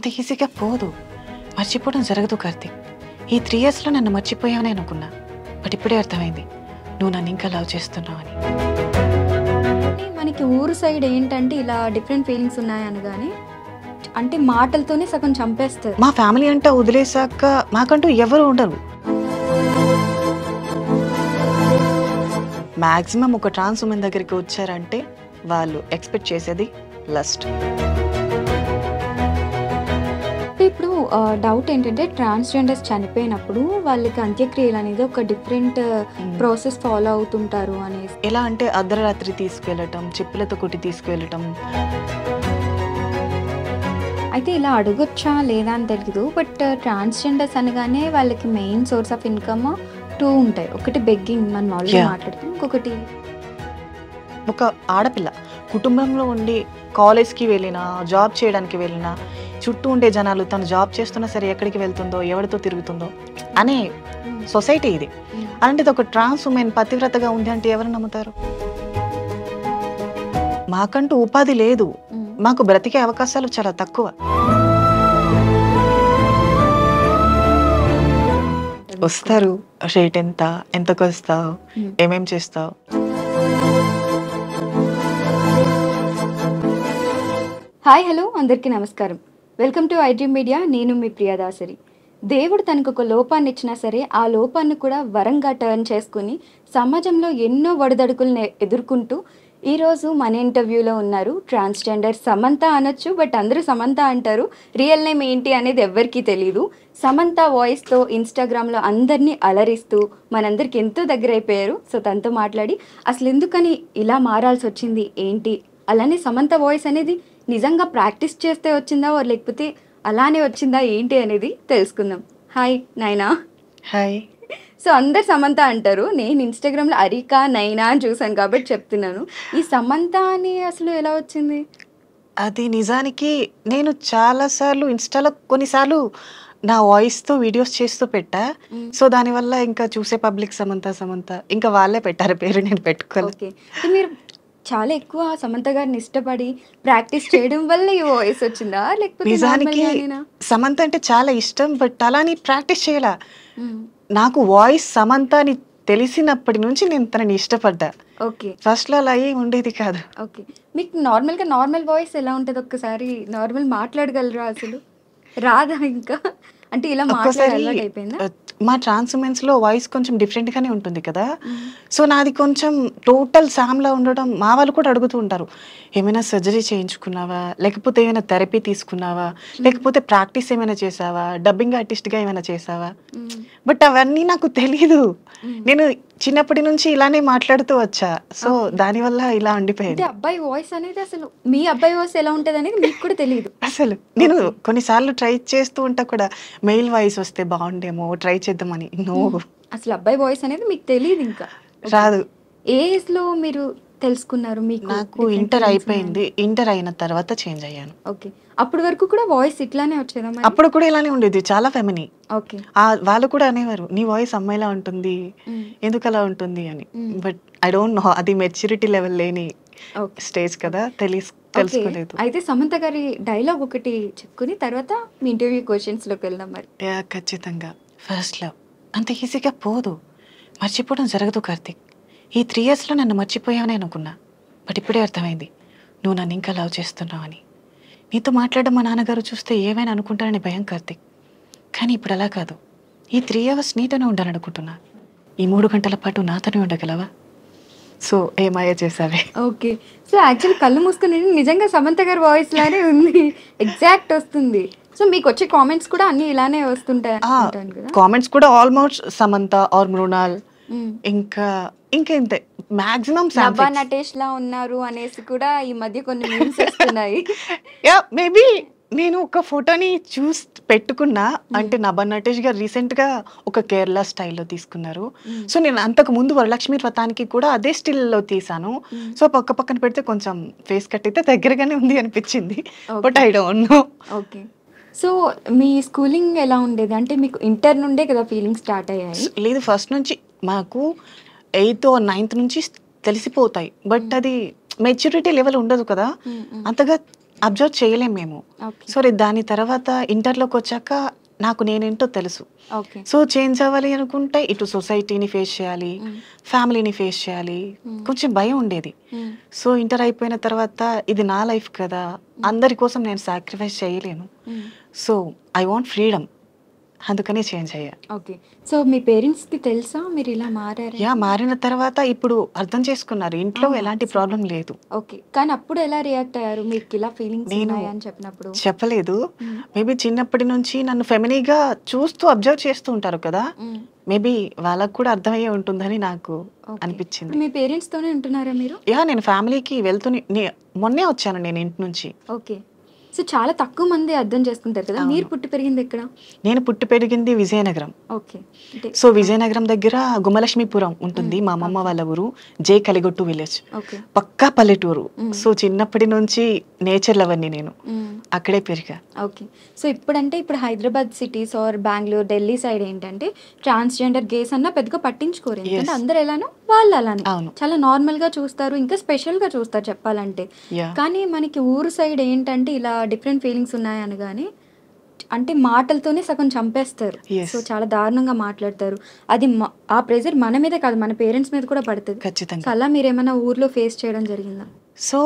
అంత ఈజీగా పోదు. మర్చిపోవడం జరగదు కార్తీక్. ఈ 3 ఇయర్స్లో నన్ను మర్చిపోయావని అనుకున్నా. బట్ ఇప్పుడే అర్థమైంది నువ్వు నన్ను ఇంకా లవ్ చేస్తున్నావు అని. మనకి ఊరు సైడ్ ఏంటంటే ఇలా డిఫరెంట్ ఫీలింగ్స్ ఉన్నాయనగానే అంటే మాటలతోనే సగం చంపేస్తారు. మా ఫ్యామిలీ అంతా వదిలేసాక మాకంటూ ఎవరు ఉండరు. మ్యాక్సిమం ఒక ట్రాన్స్ ఉమెన్ దగ్గరికి వచ్చారంటే వాళ్ళు ఎక్స్పెక్ట్ చేసేది లస్ట్. ఇప్పుడు డౌట్ ఏంటంటే ట్రాన్స్జెండర్స్ చనిపోయినప్పుడు వాళ్ళకి అంత్యక్రియలు అనేది ఒక డిఫరెంట్ ప్రాసెస్ ఫాలో అవుతుంటారు అనేసి. ఎలా అంటే అర్ధరాత్రి తీసుకెళ్ళటం, చెప్పులతో కొట్టి తీసుకెళ్ళటం. అయితే ఇలా అడగొచ్చా లేదా అని తెలియదు. బట్ ట్రాన్స్జెండర్స్ అనగానే వాళ్ళకి మెయిన్ సోర్స్ ఆఫ్ ఇన్కమ్ 2 ఉంటాయి. ఒకటి బెగ్గింగ్, మనం ఆల్రెడీ మాట్లాడుతాం. ఇంకొకటి ఒక ఆడపిల్ల కుటుంబంలో ఉండి కాలేజ్కి వెళ్ళినా, జాబ్ చేయడానికి వెళ్ళినా, చుట్టూ ఉండే జనాలు తను జాబ్ చేస్తున్నా సరే ఎక్కడికి వెళ్తుందో, ఎవరితో తిరుగుతుందో అనే సొసైటీ ఇది. అలాంటిది ఒక ట్రాన్స్ ఉమెన్ పతివ్రతగా ఉంది అంటే ఎవరు నమ్ముతారు? మాకంటూ ఉపాధి లేదు, మాకు బ్రతికే అవకాశాలు చాలా తక్కువ. వస్తారు, రేట్ ఎంత, ఎంతకు వస్తావు, ఏమేం చేస్తావు. హాయ్ హలో అందరికీ నమస్కారం. Welcome to iDream media. నేను మీ ప్రియదాసరి. దేవుడు తనకు ఒక లోపాన్ని ఇచ్చినా సరే ఆ లోపాన్ని కూడా వరంగా టర్న్ చేసుకుని సమాజంలో ఎన్నో ఒడిదడుకులను ఎదుర్కొంటూ ఈరోజు మన ఇంటర్వ్యూలో ఉన్నారు ట్రాన్స్జెండర్ సమంత అనొచ్చు. బట్ అందరూ సమంత అంటారు. రియల్ నేమ్ ఏంటి అనేది ఎవ్వరికీ తెలియదు. సమంత వాయిస్తో ఇన్స్టాగ్రామ్లో అందరినీ అలరిస్తూ మనందరికి ఎంతో దగ్గర అయిపోయారు. సో తనతో మాట్లాడి అసలు ఎందుకని ఇలా మారాల్సి వచ్చింది ఏంటి, అలానే సమంత వాయిస్ అనేది నిజంగా ప్రాక్టీస్ చేస్తే వచ్చిందా లేకపోతే అలానే వచ్చిందా ఏంటి అనేది తెలుసుకుందాం. హాయ్ నైనా. హాయ్. సో అందరు సమంత అంటారు. నేను ఇన్స్టాగ్రామ్లో అరికా నైనా అని చూసాను కాబట్టి చెప్తున్నాను. ఈ సమంత అని అసలు ఎలా వచ్చింది? అది నిజానికి నేను చాలాసార్లు ఇన్స్టాలో కొన్నిసార్లు నా వాయిస్తో వీడియోస్ చేస్తూ పెట్టా. సో దానివల్ల ఇంకా చూసే పబ్లిక్ సమంత సమంత ఇంకా వాళ్ళే పెట్టారు పేరు, నేను పెట్టుకోవాలి. ఓకే, మీరు చాలా ఎక్కువ సమంత గారిని ఇష్టపడి ప్రాక్టీస్ చేయడం వల్ల ఈ వాయిస్ వచ్చిందా లేకపోతే నిజానికి సమంత అంటే చాలా ఇష్టం, బట్ అలాని ప్రాక్టీస్ చేయాల. నాకు వాయిస్ సమంత అని తెలిసినప్పటి నుంచి నేను తనని ఇష్టపడ్డా. ఓకే, ఫస్ట్ లో అలా ఏం ఉండేది కాదు. ఓకే, మీకు నార్మల్ వాయిస్ ఎలా ఉంటుంది? ఒక్కసారి నార్మల్ మాట్లాడగలరా? అసలు రాదా ఇంకా? అంటే ఇలా మాట్లాడాలి అయిపోయిందా? మా ట్రాన్స్ ఉమెన్స్ లో వాయిస్ కొంచెం డిఫరెంట్ గానే ఉంటుంది కదా. సో నాది కొంచెం టోటల్ సామ్లా ఉండడం మా వాళ్ళు కూడా అడుగుతూ ఉంటారు, ఏమైనా సర్జరీ చేయించుకున్నావా, లేకపోతే ఏమైనా థెరపీ తీసుకున్నావా, లేకపోతే ప్రాక్టీస్ ఏమైనా చేసావా, డబ్బింగ్ ఆర్టిస్ట్ గా ఏమైనా చేసావా. బట్ అవన్నీ నాకు తెలీదు. నేను చిన్నప్పటి నుంచి ఇలానే మాట్లాడుతూ వచ్చా. సో దానివల్ల ఇలా ఉండిపోయింది. అబ్బాయి వాయిస్ అనేది అసలు మీ అబ్బాయి వాయిస్ ఎలా ఉంటది అనేది మీకు కూడా తెలియదు అసలు. నేను కొన్నిసార్లు ట్రై చేస్తూ ఉంటా కూడా, మెయిల్ వాయిస్ వస్తే బాగుండేమో ట్రై చేద్దామని. నో, అసలు అబ్బాయి వాయిస్ అనేది మీకు తెలియదు, ఇంకా రాదు. ఏ ఏజ్ లో మీరు తెలుసుకున్నారు? మీకు నాకు ఇంటర్ అయిపోయింది. ఇంటర్ అయిన తర్వాత చేంజ్ అయ్యాను. ఓకే, అప్పటి వరకు కూడా వాయిస్ ఇట్లానే వచ్చేదా? అప్పుడు కూడా ఇలానే ఉండేది, చాలా ఫెమిని. ఓకే, వాళ్ళు కూడా అనేవారు నీ వాయిస్ అమ్మాయిలా ఉంటుంది, ఎందుకు అలా ఉంటుంది అని. బట్ ఐ డోంట్ నో, అది మెచ్యూరిటీ లెవెల్ లేని స్టేజ్ కదా, తెలుసుకోలేదు. అయితే సమంత గారి డైలాగ్ ఒకటి చెప్పుకుని తర్వాత మీ ఇంటర్వ్యూ క్వశ్చన్స్ లోకి వెళ్దాం. మరి ఖచ్చితంగా. ఫస్ట్ లవ్ అంత ఈజీగా పోదు, మర్చిపోవడం జరగదు కార్తీక్. ఈ 3 ఇయర్స్లో నన్ను మర్చిపోయావని అనుకున్నా. బట్ ఇప్పుడే అర్థమైంది నువ్వు నన్ను ఇంకా లవ్ చేస్తున్నావు అని. నీతో మాట్లాడడం మా నాన్నగారు చూస్తే ఏమైనా అనుకుంటారని భయం కార్తీక్. కానీ ఇప్పుడు అలా కాదు. ఈ 3 అవర్స్ నీతోనే ఉండాలనుకుంటున్నా. ఈ 3 గంటల పాటు నాతోనే ఉండగలవా? సో ఏమాయ చేసావే. ఓకే, సో యాక్చువల్ కళ్ళు మూసుకుని నిజంగా సమంత గారి వాయిస్ లానే ఉంది, ఎగ్జాక్ట్ వస్తుంది. సో మీకు వచ్చే కామెంట్స్ కూడా అన్ని ఇలానే వస్తుంటాయి? కామెంట్స్ కూడా ఆల్మోస్ట్ సమంత ఆర్ మృణాల్, ఇంకా ఇంతే మాక్సిమం నభా నటేష్ లా ఉన్నారు అనేసి కూడా ఈ మధ్య కొన్ని మీమ్స్ వస్తున్నాయి. యా, మేబీ నేను ఒక ఫోటోని చూసి పెట్టుకున్నా. అంటే నభా నటేష్ గారు రీసెంట్ గా ఒక కేరళ స్టైల్లో తీసుకున్నారు. సో నేను అంతకు ముందు వరలక్ష్మి వ్రతానికి కూడా అదే స్టిల్లో తీసాను. సో పక్కన పెడితే కొంచెం ఫేస్ కట్ అయితే దగ్గరగానే ఉంది అనిపించింది. But I don't know. Okay, so me schooling ఎలా ఉండేది? అంటే మీకు ఇంటర్ నుండే కదా ఫీలింగ్ స్టార్ట్ అయ్యాయి? లేదు, ఫస్ట్ నుంచి మాకు 8th or 9th నుంచి తెలిసిపోతాయి. బట్ అది మెచ్యూరిటీ లెవెల్ ఉండదు కదా, అంతగా అబ్జర్వ్ చేయలేం మేము. ఓకే. సో దాని తర్వాత ఇంటర్లోకి వచ్చాక నాకు నేనేంటో తెలుసు. ఓకే. సో చేంజ్ అవ్వాలి అనుకుంటే ఇటు సొసైటీని ఫేస్ చేయాలి, ఫ్యామిలీని ఫేస్ చేయాలి, కొంచెం భయం ఉండేది. సో ఇంటర్ అయిపోయిన తర్వాత ఇది నా లైఫ్ కదా, అందరి కోసం నేను సాక్రిఫైస్ చేయలేను. సో ఐ వాంట్ ఫ్రీడమ్, అందుకని చేంజ్ అయ్యా. ఓకే. సో మీ పేరెంట్స్కి తెలుసా మీరు ఇలా మారారు? మారిన తర్వాత ఇప్పుడు అర్థం చేసుకున్నారు, ఇంట్లో ఎలాంటి ప్రాబ్లం లేదు. ఓకే. కానీ అప్పుడు ఎలా రియాక్ట్ అయ్యారు మీకు ఇలా ఫీలింగ్స్ ఉన్నాయని చెప్పినప్పుడు? చెప్పలేదు. మేబీ చిన్నప్పటి నుంచి నన్ను ఫెమినీగా చూస్తూ అబ్జర్వ్ చేస్తూ ఉంటారు కదా, మేబీ వాళ్ళకు కూడా అర్థమయ్యే ఉంటుందని నాకు అనిపించింది. మీ పేరెంట్స్ తోనే ఉంటున్నారా మీరు? నేను ఫ్యామిలీకి మొన్నే వచ్చాను నేను ఇంటి నుంచి. ఓకే. సో చాలా తక్కువ మంది అర్థం చేసుకుంటారు కదా. మీరు పుట్టి పెరిగింది ఎక్కడ? నేను పుట్టి పెరిగింది విజయనగరం. ఓకే. సో విజయనగరం దగ్గర గుమ్మలక్ష్మీపురం ఉంటుంది, మా అమ్మమ్మ వాళ్ళ ఊరు, జే కలిగొట్టు విలేజ్, ఓకే. పక్కా పల్లెటూరు. సో చిన్నప్పటి నుంచి నేచర్ లవర్ని నేను, అక్కడే పెరిగా. ఓకే. సో ఇప్పుడు Hyderabad cities or Bengaluru, Delhi side ఏంటంటే ట్రాన్స్జెండర్ గేస్ అన్న పెద్దగా పట్టించుకోరు. ఎందుకంటే అందరు ఎలానో వాళ్ళు అలానే చాలా నార్మల్ గా చూస్తారు, ఇంకా స్పెషల్ గా చూస్తారు చెప్పాలంటే. కానీ మనకి ఊరు సైడ్ ఏంటంటే ఇలా డిఫరెంట్ ఫీలింగ్స్ ఉన్నాయి అనగానే అంటే మాటలతోనే సగం చంపేస్తారు. సో చాలా దారుణంగా మాట్లాడతారు. అది ఆ ప్రెజర్ మన మీదే కాదు, మన పేరెంట్స్ మీద కూడా పడుతుంది ఖచ్చితంగా. అలా మీరు ఏమైనా ఊర్లో ఫేస్ చేయడం జరిగిందా? సో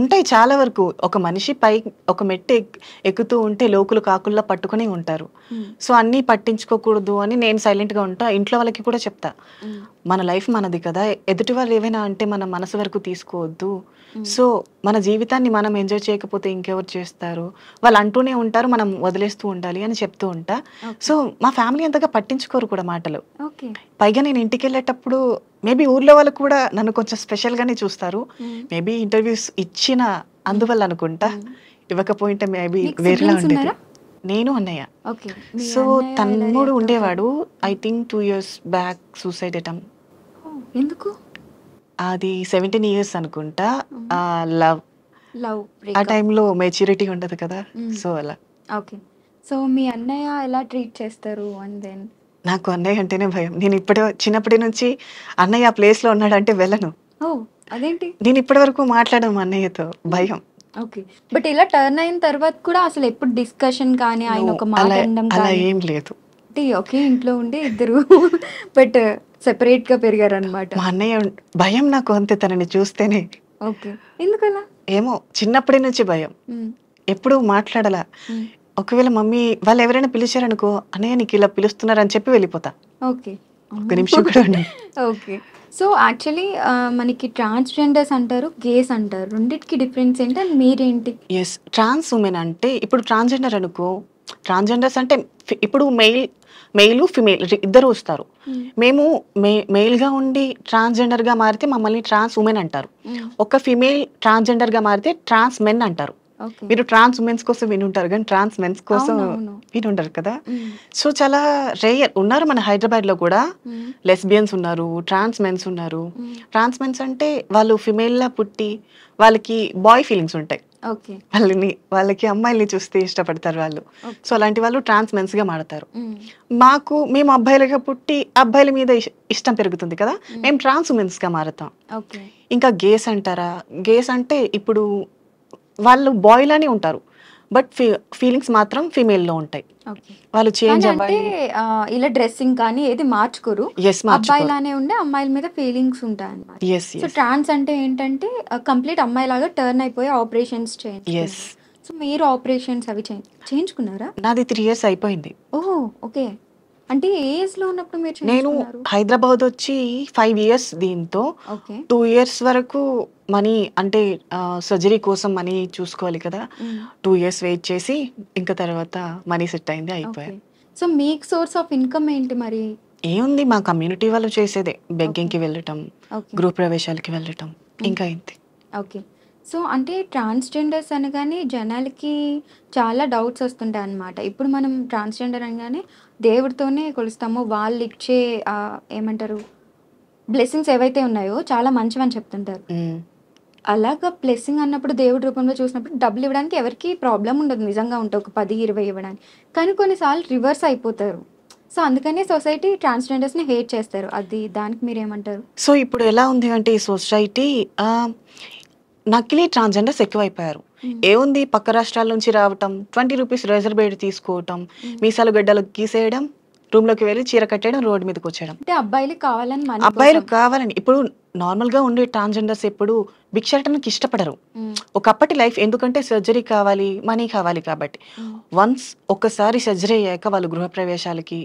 ఉంటాయి చాలా వరకు. ఒక మనిషి పై ఒక మెట్టు ఎక్కుతూ ఉంటే లోకులు కాకుల్లా పట్టుకుని ఉంటారు. సో అన్నీ పట్టించుకోకూడదు అని నేను సైలెంట్గా ఉంటా. ఇంట్లో వాళ్ళకి కూడా చెప్తా, మన లైఫ్ మనది కదా, ఎదుటి వాళ్ళు ఏవైనా అంటే మన మనసు వరకు తీసుకోవద్దు. సో మన జీవితాన్ని మనం ఎంజాయ్ చేయకపోతే ఇంకెవరు చేస్తారు, వాళ్ళు అంటూనే ఉంటారు, మనం వదిలేస్తూ ఉండాలి అని చెప్తూ ఉంటా. సో మా ఫ్యామిలీ అంతగా పట్టించుకోరు కూడా మాటలు. పైగా నేను ఇంటికి వెళ్ళేటప్పుడు మేబీ ఊర్లో వాళ్ళు కూడా నన్ను కొంచెం స్పెషల్గానే చూస్తారు. మేబీ ఇంటర్వ్యూస్ ఇచ్చిన అందువల్ల అనుకుంటా, ఇవ్వకపోయింటే మేబీ వేరేలా ఉండేది. నేను అన్నయ్య. సో తమ్ముడు ఉండేవాడు, I think 2 years back suicide attempt. ఎందుకు? అది 17 years అనుకుంటా. లవ్ ఆ టైంలో మెచ్యూరిటీ ఉండదు కదా, సో అలా. ఓకే. సో మీ అన్నయ్య ఎలా ట్రీట్ చేస్తారు? అండ్ దెన్ నాకు అన్నయ్య అంటేనే భయం. నేను చిన్నప్పటి నుంచి అన్నయ్య ఆ ప్లేస్లో ఉన్నాడంటే వెళ్ళను. అదేంటి? నేను ఇప్పటి వరకు మాట్లాడను అన్నయ్యతో, భయం. ఓకే. బట్ ఇలా టర్న్ అయిన తర్వాత కూడా అసలు ఎప్పుడు డిస్కషన్ కానీ ఆయన ఒక మాట అనడం అలా ఏం లేదు. ఓకే, ఇంట్లో ఉండి ఇద్దరు బట్ సెపరేట్ గా పెరిగారు అనమాట. మా అన్నయ్య భయం నాకు అంతే, తనని చూస్తేనే. ఓకే. ఎందుకలా? ఏమో చిన్నప్పటి నుంచి భయం, ఎప్పుడు మాట్లాడాల. ఒకవేళ మమ్మీ వాళ్ళు ఎవరైనా పిలిచారనుకో, అన్నయ్య నీకు ఇలా పిలుస్తున్నారు అని చెప్పి వెళ్ళిపోతా. ఓకే. ఒక నిమిషం కూడా. ఓకే. సో యాక్చువల్లీ మనకి ట్రాన్స్జెండర్స్ అంటారు, గేస్ అంటారు, రెండింటికి డిఫరెన్స్ ఏంటి అండ్ మీరేంటి? ఎస్, ట్రాన్స్ ఉమెన్ అంటే ఇప్పుడు ట్రాన్స్జెండర్ అనుకో, ట్రాన్స్జెండర్స్ అంటే ఇప్పుడు మెయిల్ ఫిమేల్ ఇద్దరు వస్తారు. మేము మెయిల్గా ఉండి ట్రాన్స్జెండర్గా మారితే మమ్మల్ని ట్రాన్స్ ఉమెన్ అంటారు. ఒక ఫిమేల్ ట్రాన్స్జెండర్గా మారితే ట్రాన్స్ మెన్ అంటారు. మీరు ట్రాన్స్ ఉమెన్స్ కోసం వినుంటారు కానీ ట్రాన్స్ మెన్స్ కోసం వినుంటారు కదా. సో చాలా రేయర్ ఉన్నారు మన హైదరాబాద్ లో కూడా. లెస్బియన్స్ ఉన్నారు, ట్రాన్స్ మెన్స్ ఉన్నారు. ట్రాన్స్ మెన్స్ అంటే వాళ్ళు ఫిమేల్ లా పుట్టి వాళ్ళకి బాయ్ ఫీలింగ్స్ ఉంటాయి, వాళ్ళకి అమ్మాయిల్ని చూస్తే ఇష్టపడతారు వాళ్ళు. సో అలాంటి వాళ్ళు ట్రాన్స్ మెన్స్ గా మాడతారు. మేము అబ్బాయిలుగా పుట్టి అబ్బాయిల మీద ఇష్టం పెరుగుతుంది కదా, మేము ట్రాన్స్ ఉమెన్స్ గా మారుతాం. ఇంకా గేస్ అంటారా, గేస్ అంటే ఇప్పుడు వాళ్ళు బాయ్ లానే ఉంటారు బట్ ఫీలింగ్స్ మాత్రం ఫీమేల్ లో ఉంటాయి. వాళ్ళు చేంజ్ అవ్వాలి, ఇలా డ్రెస్సింగ్ కానీ ఏది మార్చుకోరు, అబ్బాయిలానే ఉండే అమ్మాయిల మీద ఫీలింగ్స్ ఉంటాయి అన్నమాట. సో ట్రాన్స్ అంటే ఏంటంటే కంప్లీట్ అమ్మాయిలాగా టర్న్ అయిపోయి ఆపరేషన్స్ చేయండి. సో మీరు ఆపరేషన్స్ అవి చేయించుకున్నారా? నాది 3 years అయిపోయింది. ఓహో, ఓకే. అంటే ఏ ఏజ్ లో ఉన్నప్పుడు మీరు? నేను హైదరాబాద్ వచ్చి 5 years, దీంతో 2 years వరకు మనీ అంటే సర్జరీ కోసం మనీ చూసుకోవాలి కదా, 2 years వెయిట్ చేసి ఇంకా తర్వాత మనీ సెట్ అయింది, అయిపోయాయి. సో మీకు సోర్స్ ఆఫ్ ఇన్కమ్ ఏంటి మరి? ఏముంది, మా కమ్యూనిటీ వాళ్ళు చేసేదే బెగ్గింగ్కి వెళ్ళటం, గృహ ప్రవేశాలకి వెళ్ళటం, ఇంకా ఇంతే. ఓకే. సో అంటే ట్రాన్స్జెండర్స్ అనగానే జనాలకి చాలా డౌట్స్ వస్తుంటాయి అన్నమాట. ఇప్పుడు మనం ట్రాన్స్జెండర్ అనగానే దేవుడితోనే కొలుస్తాము, వాళ్ళు ఇచ్చే ఏమంటారు బ్లెస్సింగ్స్ ఏవైతే ఉన్నాయో చాలా మంచివని చెప్తుంటారు. అలాగా బ్లెస్సింగ్ అన్నప్పుడు దేవుడి రూపంలో చూసినప్పుడు డబ్బులు ఇవ్వడానికి ఎవరికి ప్రాబ్లం ఉండదు, నిజంగా ఉంటే ఒక 10-20 ఇవ్వడానికి. కానీ కొన్నిసార్లు రివర్స్ అయిపోతారు. సో అందుకనే సొసైటీ ట్రాన్స్జెండర్స్ని హేట్ చేస్తారు. దానికి మీరు ఏమంటారు? సో ఇప్పుడు ఎలా ఉంది అంటే ఈ సొసైటీ నకిలీ ట్రాన్స్జెండర్స్ ఎక్కువైపోయారు. ఏముంది, పక్క రాష్ట్రాల నుంచి రావటం, 20 రూపీస్ రిజర్వేట్ తీసుకోవటం, మీసాలు గడ్డలు గీసేయడం, రూమ్లోకి వెళ్ళి చీర కట్టేయడం, రోడ్డు మీదకి వచ్చేయడం. అంటే అబ్బాయిలు కావాలని మనీ అబ్బాయిలు కావాలని. ఇప్పుడు నార్మల్గా ఉండే ట్రాన్స్జెండర్స్ ఎప్పుడు భిక్షాటనకి ఇష్టపడరు. ఒకప్పటి లైఫ్ ఎందుకంటే సర్జరీ కావాలి, మనీ కావాలి కాబట్టి. వన్స్ ఒక్కసారి సర్జరీ అయ్యాక వాళ్ళు గృహప్రవేశాలకి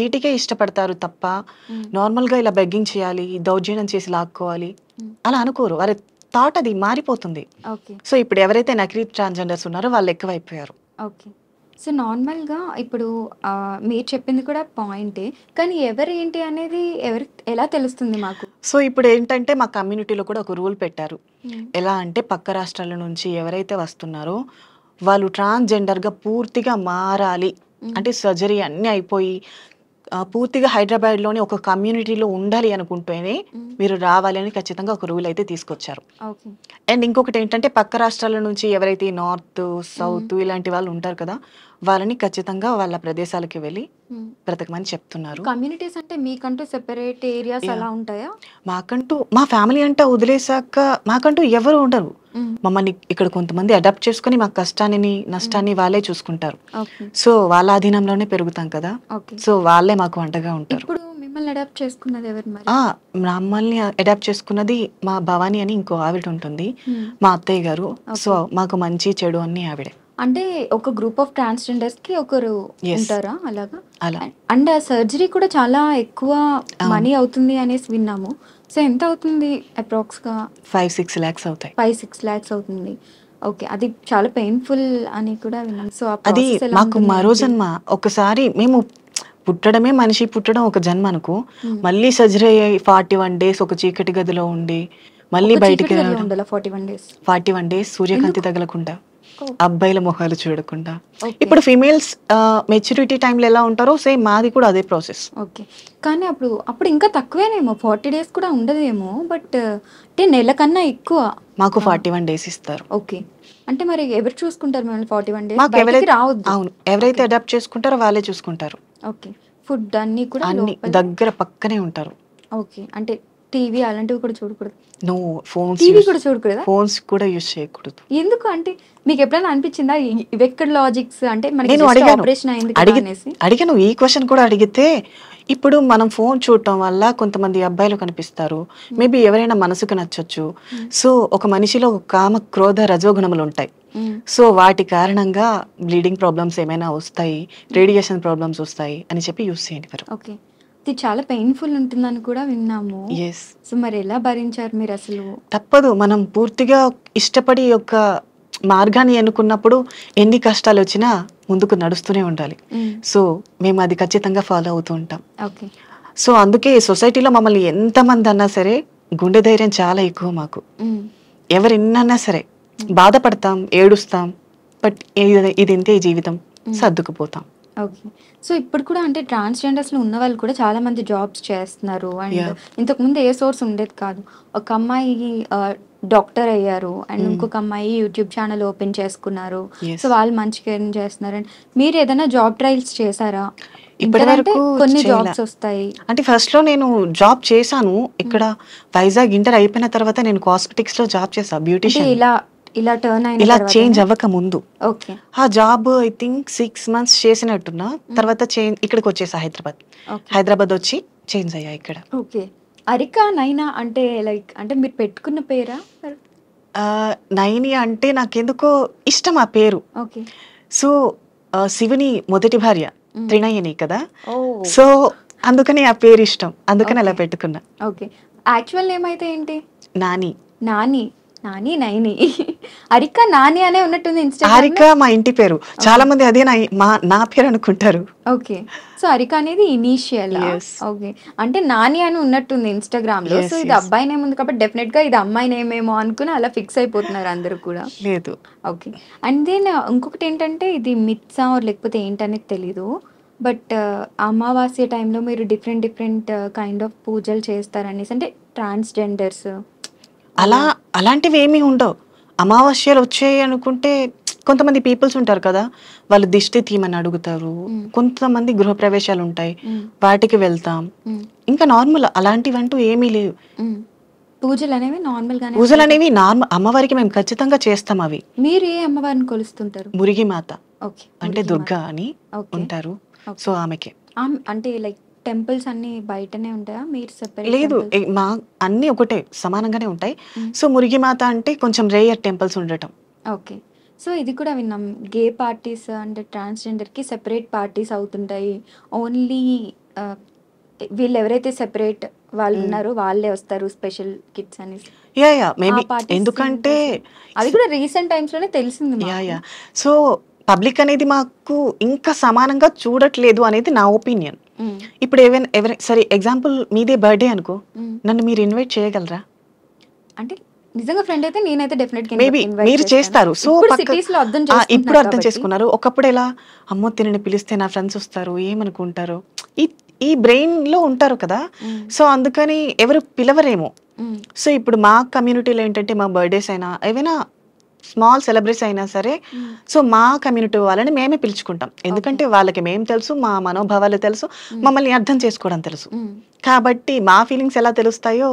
వీటికే ఇష్టపడతారు తప్ప నార్మల్గా ఇలా బెగ్గింగ్ చేయాలి, దౌర్జన్యం చేసి లాక్కోవాలి అలా అనుకోరు. వాళ్ళ థాట్ అది మారిపోతుంది. ఓకే సో ఇప్పుడు ఎవరైతే నకిలీ ట్రాన్స్జెండర్స్ ఉన్నారో వాళ్ళు ఎక్కువైపోయారు. ఓకే. సో నార్మల్గా ఇప్పుడు మీరు చెప్పింది కూడా పాయింటే, కానీ ఎవరు ఏంటి అనేది ఎలా తెలుస్తుంది మాకు? సో ఇప్పుడు ఏంటంటే మా కమ్యూనిటీలో కూడా ఒక రూల్ పెట్టారు. ఎలా అంటే పక్క రాష్ట్రాల నుంచి ఎవరైతే వస్తున్నారో వాళ్ళు ట్రాన్స్జెండర్గా పూర్తిగా మారాలి అంటే సర్జరీ అన్నీ అయిపోయి పూర్తిగా హైదరాబాద్లోని ఒక కమ్యూనిటీలో ఉండాలి అనుకుంటేనే మీరు రావాలి అని ఖచ్చితంగా ఒక రూల్ అయితే తీసుకొచ్చారు. ఓకే. అండ్ ఇంకొకటి ఏంటంటే పక్క రాష్ట్రాల నుంచి ఎవరైతే నార్త్ సౌత్ ఇలాంటి వాళ్ళు ఉంటారు కదా, వాళ్ళని ఖచ్చితంగా వాళ్ళ ప్రదేశాలకి వెళ్ళి బ్రతకమని చెప్తున్నారు. కమ్యూనిటీస్ అంటే మీకంటూ సెపరేట్ ఏరియాస్ అలా ఉంటాయా? మాకంటూ మా ఫ్యామిలీ అంటే వదిలేసాక మాకంటూ ఎవరు ఉండరు. మమ్మల్ని ఇక్కడ కొంతమంది అడాప్ట్ చేసుకుని మా కష్టాన్ని నష్టాన్ని వాళ్ళే చూసుకుంటారు. ఓకే. సో వాళ్ళ అధీనంలోనే పెరుగుతాం కదా, ఓకే. సో వాళ్ళే మాకు అండగా ఉంటారు. ఇప్పుడు మిమ్మల్ని అడాప్ట్ చేసుకున్నది ఎవరు మరి? మమ్మల్ని అడాప్ట్ చేసుకున్నది మా భవానీ అని ఇంకో ఆవిడ ఉంటుంది, మా అత్తయ్య గారు. సో మాకు మంచి చెడు అన్ని ఆవిడే. అంటే ఒక గ్రూప్ ఆఫ్ ట్రాన్స్జెండర్స్ కి ఒకరు ఉంటారా అలాగా? అలా. అండ్ ఆ సర్జరీ కూడా చాలా ఎక్కువ మనీ అవుతుంది అనేసి విన్నాము. సో ఎంత అవుతుంది అప్రాక్స్ గా? 5-6 lakhs అవుతాయి. 5-6 lakhs అవుతుంది. ఓకే. అది చాలా పెయిన్ఫుల్ అని కూడా విన్నాం. సో అది మాకు మరో జన్మ. ఒకసారి మేము పుట్టడమే, మనిషి పుట్టడం ఒక జన్మ అనుకో, మళ్ళీ సర్జరీ అయ్యి 41 days ఒక చీకటి గదిలో ఉండి మళ్ళీ బయటికి రావడం. 41 days సూర్యకాంతి తగలకుండా, అబ్బాయిల మొహాలు చూడకుండా. ఇప్పుడు ఫీమేల్స్ మెచ్యూరిటీ టైంలో ఎలా ఉంటారో సేమ్ మాది కూడా అదే ప్రాసెస్. ఓకే. కానీ అప్పుడు ఇంకా తక్కువేనేమో, 40 days కూడా ఉండదేమో, బట్ అంటే నెల కన్నా ఎక్కువ. మాకు 41 days ఇస్తారు. ఓకే. అంటే మరి ఎవరు చూసుకుంటారు మిమ్మల్ని 41 days? మాకు ఎవరైతే రావద్దు. అవును, ఎవరైతే అడాప్ట్ చేసుకుంటారో వాళ్ళే చూసుకుంటారు. ఓకే. ఫుడ్ అన్ని కూడా అన్ని దగ్గర పక్కనే ఉంటారు. ఓకే. అంటే టీవీ అలాంటివి కూడా చూడకూడదు? నో, ఫోన్స్ టీవీ కూడా చూడకూడదా? ఫోన్స్ కూడా యూజ్ చేయకూడదు. ఎందుకు? అంటే మీకు ఎప్పుడైనా అనిపించిందా ఇవెక్కడ లాజిక్స్? అంటే నేను అడిగాను ఈ క్వశ్చన్ కూడా అడిగితే, ఇప్పుడు మనం ఫోన్ చూడటం వల్ల కొంతమంది అబ్బాయిలు కనిపిస్తారు, మేబీ ఎవరైనా మనసుకు నచ్చొచ్చు. సో ఒక మనిషిలో కామ క్రోధ రజోగుణములు ఉంటాయి. సో వాటి కారణంగా బ్లీడింగ్ ప్రాబ్లమ్స్ ఏమైనా వస్తాయి, రేడియేషన్ ప్రాబ్లమ్స్ వస్తాయి అని చెప్పి యూజ్ చేయండి. ఓకే. ఇది చాలా పెయిన్ఫుల్ ఉంటుందని కూడా విన్నాము. సో మరి ఎలా భరించారు మీరు అసలు? తప్పదు, మనం పూర్తిగా ఇష్టపడి యొక్క మార్గాన్ని ఎన్నుకున్నప్పుడు ఎన్ని కష్టాలు వచ్చినా ముందుకు నడుస్తూనే ఉండాలి. సో మేము అది ఖచ్చితంగా ఫాలో అవుతూ ఉంటాం. ఓకే. సో అందుకే సొసైటీలో మమ్మల్ని ఎంతమంది అన్నా సరే గుండె ధైర్యం చాలా ఎక్కువ మాకు. ఎవరు ఎన్నన్నా సరే బాధపడతాం, ఏడుస్తాం, బట్ ఇది ఇంతే జీవితం, సర్దుకుపోతాం. ఓకే. సో ఇప్పుడు కూడా అంటే ట్రాన్స్జెండర్స్లో ఉన్న వాళ్ళు కూడా చాలా మంది జాబ్స్ చేస్తున్నారు. అండ్ ఇంతకుముందు ఏ సోర్స్ ఉండేది కాదు. ఒక అమ్మాయి డాక్టర్ అయ్యారు, అండ్ ఇంకొక అమ్మాయి యూట్యూబ్ ఛానల్ ఓపెన్ చేసుకున్నారు. సో వాళ్ళు మంచిగా ఎర్న్ చేస్తున్నారు. అండ్ మీరు ఏదైనా జాబ్ ట్రయల్స్ చేశారా? ఇప్పటివరకు కొన్ని జాబ్స్ వస్తాయి. అంటే ఫస్ట్ లో నేను జాబ్ చేశాను ఇక్కడ వైజాగ్. ఇంటర్ అయిపోయిన తర్వాత నేను కాస్మెటిక్స్ లో జాబ్ చేశాను, బ్యూటిషియన్. ఇలా టర్న్ అయిన ఇలా చేంజ్ అవ్వక ముందు ఓకే ఆ జాబ్ ఐ థింక్ 6 months చేసినట్టున్నా. తర్వాత ఇక్కడికి వచ్చేసా హైదరాబాద్ వచ్చి చేంజ్ అయ్యా ఇక్కడ. ఓకే. అరికా నైనా అంటే లైక్ అంటే మీరు పెట్టుకున్న పేరా? నైని అంటే నాకెందుకో ఇష్టం ఆ పేరు. ఓకే. సో శివుని మొదటి భార్య త్రినయని కదా, సో అందుకని ఆ పేరు ఇష్టం, అందుకని అలా పెట్టుకున్నా. ఓకే. యాక్చువల్ నేమ్ అయితే ఏంటి? నాని. నాని నైని. అరికా నాని అనే ఉన్నట్టుంది ఇన్స్టాగ్రామ్. అరికా మా ఇంటి పేరు, చాలా మంది అదే నా పేరు అనుకుంటారు. ఓకే. సో అరికా అనేది ఇనీషియల్. ఓకే. అంటే నాని అని ఉన్నట్టుంది ఇన్స్టాగ్రామ్ లో. సో ఇది అబ్బాయి నేమ్ ఉంది కాబట్టి డెఫినెట్ గా ఇది అమ్మాయి నేమ్ ఏమో అనుకుని అలా ఫిక్స్ అయిపోతున్నారు అందరూ కూడా. లేదు. ఓకే. అండ్ దెన్ ఇంకొకటి ఏంటంటే ఇది మిత్సా లేకపోతే ఏంటనేది తెలీదు, బట్ అమావాస్య టైంలో మీరు డిఫరెంట్ కైండ్ ఆఫ్ పూజలు చేస్తారనేసి, అంటే ట్రాన్స్జెండర్స్ అలాంటివి ఏమీ ఉండవు. అమావాస్యలు వచ్చాయి అనుకుంటే కొంతమంది పీపుల్స్ ఉంటారు కదా, వాళ్ళు దిష్టి తీయమని అడుగుతారు. కొంతమంది గృహప్రవేశాలు ఉంటాయి, వాటికి వెళ్తాం. ఇంకా నార్మల్ అలాంటివంటూ ఏమీ లేవు. పూజలు అనేవి నార్మల్ గానే పూజలు అనేవి నార్మల్ అమ్మవారికి మేము ఖచ్చితంగా చేస్తాం. అవి మీరు ఏ అమ్మవారిని కొలుస్తుంటారు? మురిగి మాత ఓకే. అంటే దుర్గా అని ఓకే. ఉంటారు. ఓకే. సో ఆమెకే. అంటే లైక్ టెంపుల్స్ అన్ని బయటనే ఉంటాయా? మీరు సెపరేట్ లేదు, టెంపుల్స్? మా అన్నీ ఒకటే సమానంగానే ఉంటాయి. మ్. సో మురిగి మాత అంటే కొంచెం రేయర్ టెంపుల్స్ ఉండటం. ఓకే. సో ఇది కూడా విన్నాం. గే పార్టీస్ అంటే ట్రాన్స్‌జెండర్‌కి సెపరేట్ పార్టీస్ అవుతుంటాయి. ఓన్లీ వీళ్ళు ఎవరైతే సెపరేట్ వాళ్ళు మ్. ఉన్నారో వాళ్ళే వస్తారు స్పెషల్ కిడ్స్ అనేసి. యా ఆ మేబీ పార్టీస్ ఎందుకంటే అది కూడా రీసెంట్ టైమ్స్ లోనే తెలిసింది యా మాకు. యా సో పబ్లిక్ అనేది మాకు ఇంకా సమానంగా చూడట్లేదు అనేది నా ఒపీనియన్. మ్. ఇప్పుడు ఎవరైనా సరే ఎగ్జాంపుల్ మీదే బర్త్డే అనుకో, మ్. నన్ను మీరు ఇన్వైట్ చేయగలరా? అంటే నిజంగా ఫ్రెండ్ అయితే నేనైతే డెఫినెట్ గా మేబీ ఇన్వైట్ మీరు చేస్తాను. చేస్తారు. సో ఇప్పుడు పక్క సిటీస్ లో అర్థం ఇప్పుడు చేసుకుంటున్నారు అర్థం కాబట్టి. చేసుకున్నారు. ఒకప్పుడు ఎలా, అమ్మో తినని పిలిస్తే నా ఫ్రెండ్స్ వస్తారు ఏమనుకుంటారు, ఈ ఈ బ్రెయిన్ లో ఉంటారు కదా. మ్. సో అందుకని ఎవరు పిలవరేమో. మ్. సో ఇప్పుడు మా కమ్యూనిటీలో ఏంటంటే మా బర్త్డేస్ అయినా ఏవైనా స్మాల్ సెలబ్రేట్స్ అయినా సరే, మ్. సో మా కమ్యూనిటీ వాళ్ళని మేమే పిలుచుకుంటాం. ఎందుకంటే వాళ్ళకి మేము తెలుసు, మా మనోభావాలు తెలుసు, మమ్మల్ని అర్థం చేసుకోవడం తెలుసు. మ్. కాబట్టి మా ఫీలింగ్స్ ఎలా తెలుస్తాయో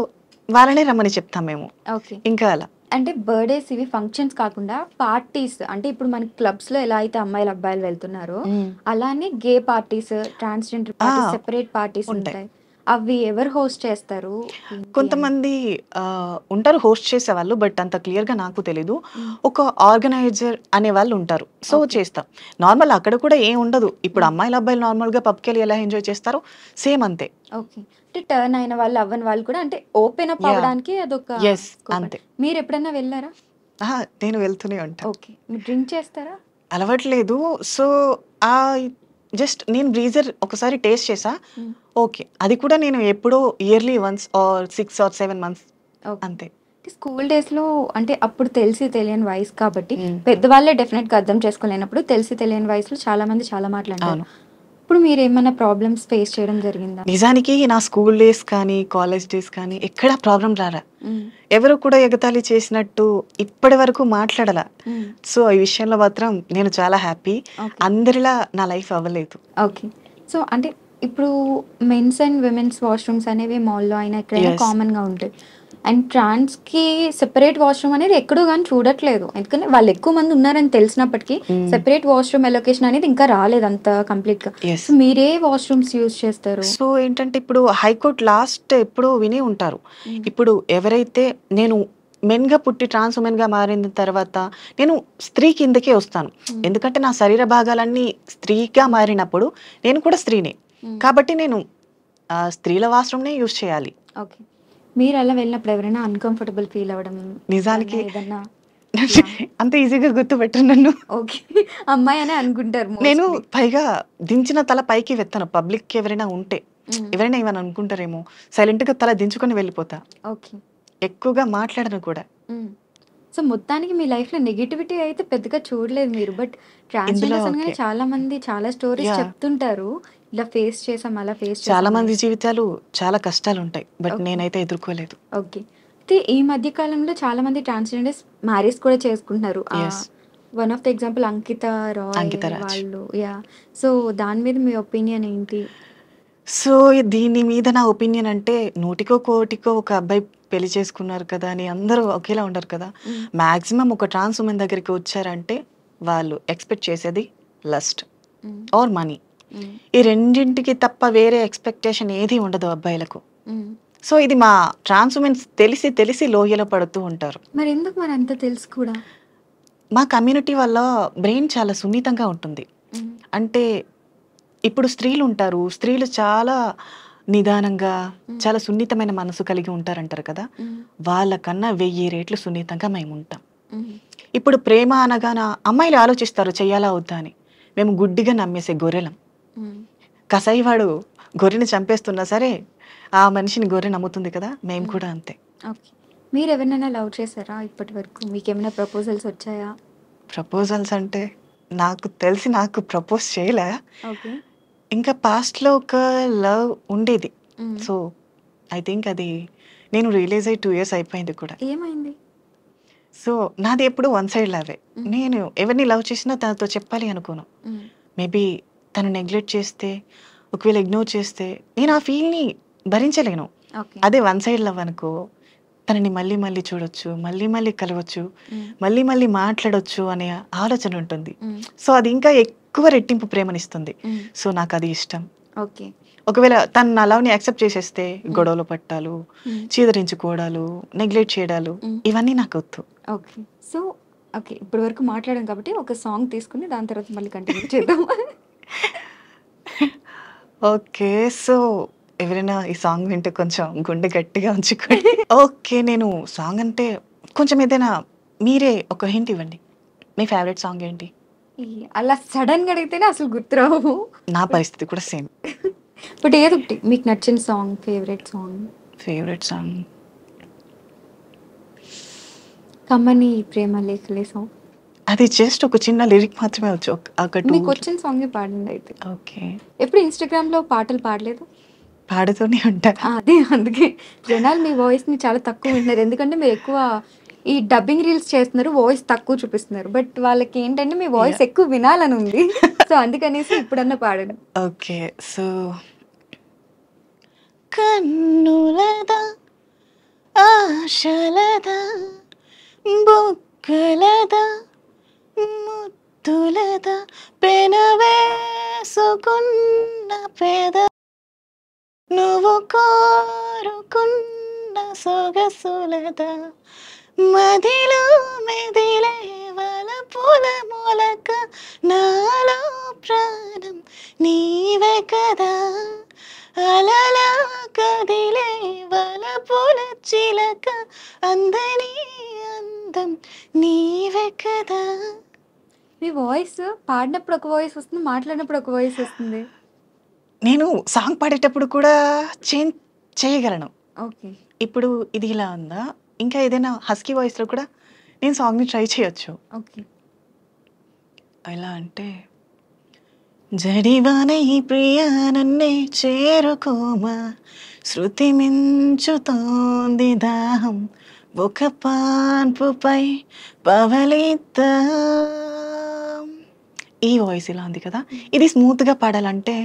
వాళ్ళనే రమ్మని చెప్తాం మేము. ఓకే. ఇంకా అలా అంటే బర్త్డేస్ ఇవి ఫంక్షన్స్ కాకుండా పార్టీస్ అంటే ఇప్పుడు మన క్లబ్స్ లో ఎలా అయితే అమ్మాయిలు అబ్బాయిలు వెళ్తున్నారో అలానే gay parties transgender parties separate parties ఉంటాయి. ఉంటాయి. అవి ఎవరు హోస్ట్ చేస్తారు? ఏంటి అని? కొంతమంది ఉంటారు హోస్ట్ చేసేవాళ్ళు, బట్ అంత క్లియర్ గా నాకు తెలీదు. ఒక ఆర్గనైజర్ అనే వాళ్ళు ఉంటారు. సో చేస్తాం. నార్మల్ అక్కడ కూడా ఏం ఉండదు. ఇప్పుడు అమ్మాయిలు అబ్బాయిలు నార్మల్ గా పబ్కి వెళ్ళి ఎలా ఎంజాయ్ చేస్తారో సేమ్ అంతే. ఓకే. అంటే టర్న్ అయిన వాళ్ళు అవ్వని వాళ్ళు కూడా అంటే ఓపెన్ అప్ Yeah. అవ్వడానికి అదొక Yes, scope. అంతే. మీరు ఎప్పుడైనా వెళ్ళారా? నేను వెళ్తూనే ఉంటా. ఓకే. మీరు డ్రింక్ చేస్తారా? అలవాట్లేదు. సో ఆ జస్ట్ నేను బ్రీజర్ ఒకసారి టేస్ట్ చేసా. మ్. ఓకే, అది కూడా నేను ఎప్పుడో yearly once or 6 or 7 months okay. అంతే. స్కూల్ డేస్ లో అంటే అప్పుడు తెలిసి తెలియని వయసు కాబట్టి మ్. పెద్దవాళ్ళే డెఫినెట్ గా అర్థం చేసుకోలేనప్పుడు తెలిసి తెలియని వయసులో చాలా మంది చాలా మాట్లాడారు. అవును. ఇప్పుడు మీరు ఏమైనా ప్రాబ్లమ్స్ ఫేస్ చేయడం జరిగిందా? నిజానికి నా స్కూల్ డేస్ కానీ కాలేజ్ డేస్ కానీ ఎక్కడా ప్రాబ్లం రారా. మ్. ఎవరు కూడా ఎగతాళి చేసినట్టు ఇప్పటి వరకు మాట్లాడలా. మ్. సో ఈ విషయంలో మాత్రం నేను చాలా హ్యాపీ. ఓకే. అందరిలా నా లైఫ్ అవ్వలేదు. ఓకే. సో అంటే ఇప్పుడు మెన్స్ అండ్ విమెన్స్ వాష్రూమ్స్ అనేవి మాల్లో అయినా ఎక్కడైనా Yes. కామన్ గా ఉంటాయి. అండ్ ట్రాన్స్ కి సెపరేట్ వాష్రూమ్ అనేది ఎక్కడో కానీ చూడట్లేదు. ఎందుకంటే వాళ్ళు ఎక్కువ మంది ఉన్నారని తెలిసినప్పటికీ సెపరేట్ వాష్రూమ్ ఎలొకేషన్ అనేది ఇంకా రాలేదు అంత కంప్లీట్ గా. Yes. సో మీరే వాష్రూమ్స్ యూజ్ చేస్తారు? సో ఏంటంటే ఇప్పుడు హైకోర్టు లాస్ట్ ఎప్పుడో వినే ఉంటారు. ఇప్పుడు ఎవరైతే నేను మెన్గా పుట్టి ట్రాన్స్ ఉమెన్గా మారిన తర్వాత నేను స్త్రీ కిందకే వస్తాను. ఎందుకంటే నా శరీర భాగాలన్నీ స్త్రీగా మారినప్పుడు నేను కూడా స్త్రీనే. కాబట్టి నేను స్త్రీల వాష్రూమ్నే యూజ్ చేయాలి. ఓకే. మీరు అలా వెళ్ళినప్పుడు ఎవరైనా అన్కంఫర్టబుల్ ఫీల్ అవ్వడం నిజానికి ఏదన్నా? అంత ఈజీగా గుర్తుపెట్టరు నన్ను. ఓకే. అమ్మాయి అనే అనుకుంటారు నేను mostly. పైగా దించిన తల పైకి వెత్తను. పబ్లిక్ ఎవరైనా ఉంటే ఎవరైనా ఏమైనా అనుకుంటారేమో సైలెంట్ గా తల దించుకొని వెళ్ళిపోతా. ఓకే. ఎక్కువగా మాట్లాడను కూడా. సో మొత్తానికి మీ లైఫ్ లో నెగిటివిటీ అయితే పెద్దగా చూడలేదు మీరు. బట్ ఇందులో ట్రాన్స్జెండర్స్ అనగానే ఓకే. చాలా మంది చాలా స్టోరీస్ Yeah. చెప్తుంటారు. ఇలా ఫేస్ చేసాం అలా ఫేస్ చాలా చేసాం మంది అని. జీవితాలు చాలా కష్టాలు ఉంటాయి, బట్ Okay. నేనైతే ఎదుర్కోలేదు. ఓకే. అయితే ఈ మధ్య కాలంలో చాలా మంది ట్రాన్స్జెండర్స్ మ్యారేజ్ కూడా చేసుకుంటున్నారు. Yes. One of the example Ankita Rai Ankita Raj. వాళ్ళు. యా. సో దాని మీద మీ ఒపీనియన్ ఏంటి? సో దీని మీద నా ఒపీనియన్ అంటే, నూటికో కోటికో ఒక అబ్బాయి పెళ్లి చేసుకున్నారు కదా అని అందరూ ఒకేలా ఉండరు కదా. మాక్సిమం ఒక ట్రాన్స్ ఉమెన్ దగ్గరికి వచ్చారంటే వాళ్ళు ఎక్స్పెక్ట్ చేసేది లస్ట్ ఆర్ మనీ. ఈ రెండింటికి తప్ప వేరే ఎక్స్పెక్టేషన్ ఏది ఉండదు అబ్బాయిలకు. సో ఇది మా ట్రాన్స్ ఉమెన్స్ తెలిసి తెలిసి లోయలో పడుతూ ఉంటారు. మరి ఎందుకు మరి అంత తెలుసు కూడా? మా కమ్యూనిటీ వల్ల బ్రెయిన్ చాలా సున్నితంగా ఉంటుంది. అంటే ఇప్పుడు స్త్రీలు ఉంటారు, స్త్రీలు చాలా నిదానంగా చాలా సున్నితమైన మనసు కలిగి ఉంటారంటారు కదా. వాళ్ళకన్నా 1000 రెట్లు సున్నితంగా మేము ఉంటాం. ఇప్పుడు ప్రేమ అనగానే అమ్మాయిలు ఆలోచిస్తారు చెయ్యాలా వద్దా అని. మేము గుడ్డిగా నమ్మేసే గొర్రెలం. కసాయివాడు గొర్రెని చంపేస్తున్నా సరే ఆ మనిషిని గొర్రె నమ్ముతుంది కదా, మేము కూడా అంతే. ఓకే. మీరు ఎవరినైనా లవ్ చేశారా ఇప్పటి వరకు? మీకు ఏమైనా ప్రపోజల్స్ వచ్చాయా? ప్రపోజల్స్ అంటే నాకు తెలిసి నాకు ప్రపోజ్ చేయలే. ఓకే. ఇంకా పాస్ట్లో ఒక లవ్ ఉండేది. సో ఐ థింక్ అది నేను రియలైజ్ అయ్యి 2 years అయిపోయింది కూడా. ఏమైంది? సో నాది ఎప్పుడు వన్ సైడ్ లవే. నేను ఎవరిని లవ్ చేసినా తనతో చెప్పాలి అనుకోను. మేబీ తను నెగ్లెక్ట్ చేస్తే, ఒకవేళ ఇగ్నోర్ చేస్తే నేను ఆ ఫీల్ని భరించలేను. ఓకే. అదే వన్ సైడ్ లవ్ అనుకో, తనని మళ్ళీ మళ్ళీ చూడొచ్చు, మళ్ళీ మళ్ళీ కలవచ్చు, మళ్ళీ మళ్ళీ మాట్లాడొచ్చు అనే ఆలోచన ఉంటుంది. సో అది ఇంకా ఎక్కువ రెట్టింపు ప్రేమనిస్తుంది. సో నాకు అది ఇష్టం. ఓకే. ఒకవేళ తను నా లవ్ని యాక్సెప్ట్ చేసేస్తే గొడవలు పట్టాలు, చీదరించుకోవడాలు, నెగ్లెక్ట్ చేయడాలు ఇవన్నీ నాకు వద్దు. ఓకే. So okay. ఇప్పటి వరకు మాట్లాడాం కాబట్టి ఒక సాంగ్ తీసుకుని దాని తర్వాత మళ్ళీ కంటిన్యూ చేద్దాం. ఓకే. సో ఎవరైనా ఈ సాంగ్ వింటే కొంచెం గుండె గట్టిగా ఉంచుకోండి. ఓకే. నేను సాంగ్ అంటే కొంచెం ఏదైనా మీరే ఒక హింట్ ఇవ్వండి. మీ ఫేవరెట్ సాంగ్ ఏంటి? అలా సడన్గా అడిగితేనే అసలు గుర్తురావు. నా పరిస్థితి కూడా సేమ్. బట్ ఏదో ఒకటి మీకు నచ్చిన song, favourite song. Favourite song కమ్మని ప్రేమ లేఖలే సాంగ్. అది జస్ట్ ఒక చిన్న లిరిక్ మాత్రమే వచ్చు. ఒక మీకు వచ్చిన సాంగే పాడండి అయితే. ఓకే. ఎప్పుడు ఇన్స్టాగ్రామ్లో పాటలు పాడలేదు? పాడుతూనే ఉంటా. అదే అందుకే జనాలు మీ వాయిస్ని చాలా తక్కువ వింటున్నారు. ఎందుకంటే మీరు ఎక్కువ ఈ డబ్బింగ్ రీల్స్ చేస్తున్నారు, వాయిస్ తక్కువ చూపిస్తున్నారు. బట్ వాళ్ళకి ఏంటంటే మీ వాయిస్ ఎక్కువ వినాలని ఉంది. సో అందుకనేసి ఇప్పుడన్నా పాడండి. ఓకే. సో కన్నులదా ఆశలదా బొక్కలదా ముద్దులదా పెనవేసుకున్న పెద నువ్వు కోరుకున్న సొగసులదా మదిలో మెదిలే వలపుల మొలక నాలో ప్రాణం నీవే కదా అలలా కదిలే వలపుల చిలక అందని అందం నీవే కదా. మీ వాయిస్ పాడినప్పుడు ఒక వాయిస్ వస్తుంది, మాట్లాడినప్పుడు ఒక వాయిస్ వస్తుంది. నేను సాంగ్ పాడేటప్పుడు కూడా చేంజ్ చేయగలను. ఓకే. ఇప్పుడు ఇది ఇలా ఉందా, ఇంకా ఏదైనా హస్కీ వాయిస్లో కూడా నేను సాంగ్ని ట్రై చేయొచ్చు. ఓకే. ఎలా అంటే జడివాన ఈ ప్రియా నన్నే చేరుకోమా శృతి మించుతోంది దాహం ఒక పాన్పుపై పవలిద్దా. ఈ వాయిస్ ఇలా ఉంది కదా. ఇది స్మూత్గా పాడాలంటే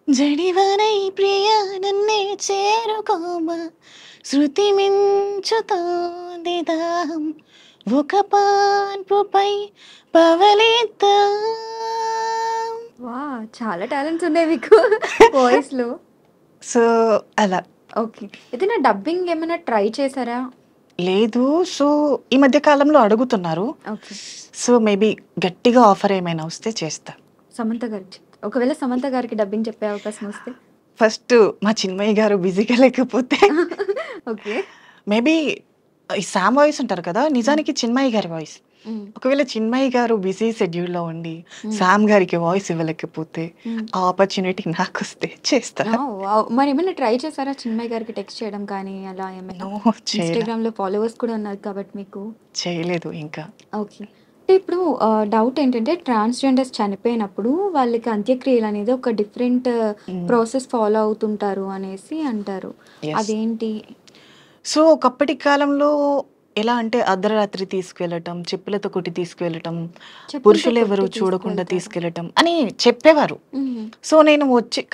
జడివాన ఈ ప్రియా నన్నే చేరుకోమా శృతి మించుతోంది దాహం ఒక పాన్పుపై పవలిద్దా. వా, చాలా టాలెంట్స్ ఉన్నాయి మీకు వాయిస్లో. సో అలా. ఓకే. ఏదైనా డబ్బింగ్ ఏమైనా ట్రై చేశారా? లేదు. సో ఈ మధ్య కాలంలో అడుగుతున్నారు. ఓకే. సో మేబీ గట్టిగా ఆఫర్ ఏమైనా వస్తే చేస్తా. సమంత గారికి ఒకవేళ సమంత గారికి డబ్బింగ్ చెప్పే అవకాశం వస్తే? ఫస్ట్ మా చిన్మయ్య గారు బిజీగా లేకపోతే ఓకే. మేబీ ఈ శామ్ వాయిస్ ఉంటారు కదా, నిజానికి చిన్మయ్య గారి వాయిస్. ఒకవేళ చిన్మయ్య గారు బిజీ షెడ్యూల్లో ఉండి శామ్ గారికి వాయిస్ ఇవ్వలేకపోతే ఆ ఆపర్చునిటీ నాకు వస్తే చేస్తా. మరి ఏమైనా ట్రై చేశారా చిన్మయ్య గారికి టెక్స్ట్ చేయడం కానీ అలా ఏమైనా? ఇన్స్టాగ్రామ్ లో ఫాలోవర్స్ కూడా ఉన్నారు కాబట్టి మీకు. చేయలేదు ఇంకా. ఓకే. అంటే ఇప్పుడు డౌట్ ఏంటంటే ట్రాన్స్జెండర్స్ చనిపోయినప్పుడు వాళ్ళకి అంత్యక్రియలు అనేది ఒక డిఫరెంట్ ప్రాసెస్ ఫాలో అవుతుంటారు అనేసి అంటారు. అదేంటి? సో ఒకప్పటి కాలంలో ఎలా అంటే అర్ధరాత్రి తీసుకువెళ్ళటం, చెప్పులతో కొట్టి తీసుకువెళ్ళటం, పురుషులు ఎవరు చూడకుండా తీసుకెళ్ళటం అని చెప్పేవారు. సో నేను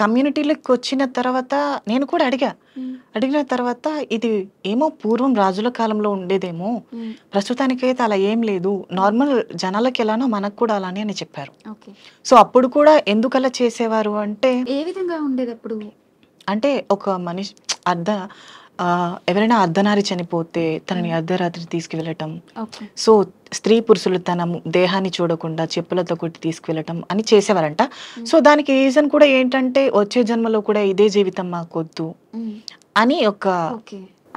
కమ్యూనిటీలోకి వచ్చిన తర్వాత నేను కూడా అడిగిన తర్వాత ఇది ఏమో పూర్వం రాజుల కాలంలో ఉండేదేమో, ప్రస్తుతానికైతే అలా ఏం లేదు, నార్మల్ జనాలకి ఎలానో మనకు కూడా అలానే అని చెప్పారు. సో అప్పుడు కూడా ఎందుకలా చేసేవారు అంటే, ఏ విధంగా ఉండేది అప్పుడు అంటే ఒక మనిషి ఎవరైనా అర్ధనారి చనిపోతే తనని అర్ధరాత్రి తీసుకువెళ్ళటం, సో స్త్రీ పురుషులు తన దేహాన్ని చూడకుండా చెప్పులతో కొట్టి తీసుకువెళ్ళటం అని చేసేవారంట. సో దానికి రీజన్ కూడా ఏంటంటే వచ్చే జన్మలో కూడా ఇదే జీవితం మాకొద్దు అని ఒక.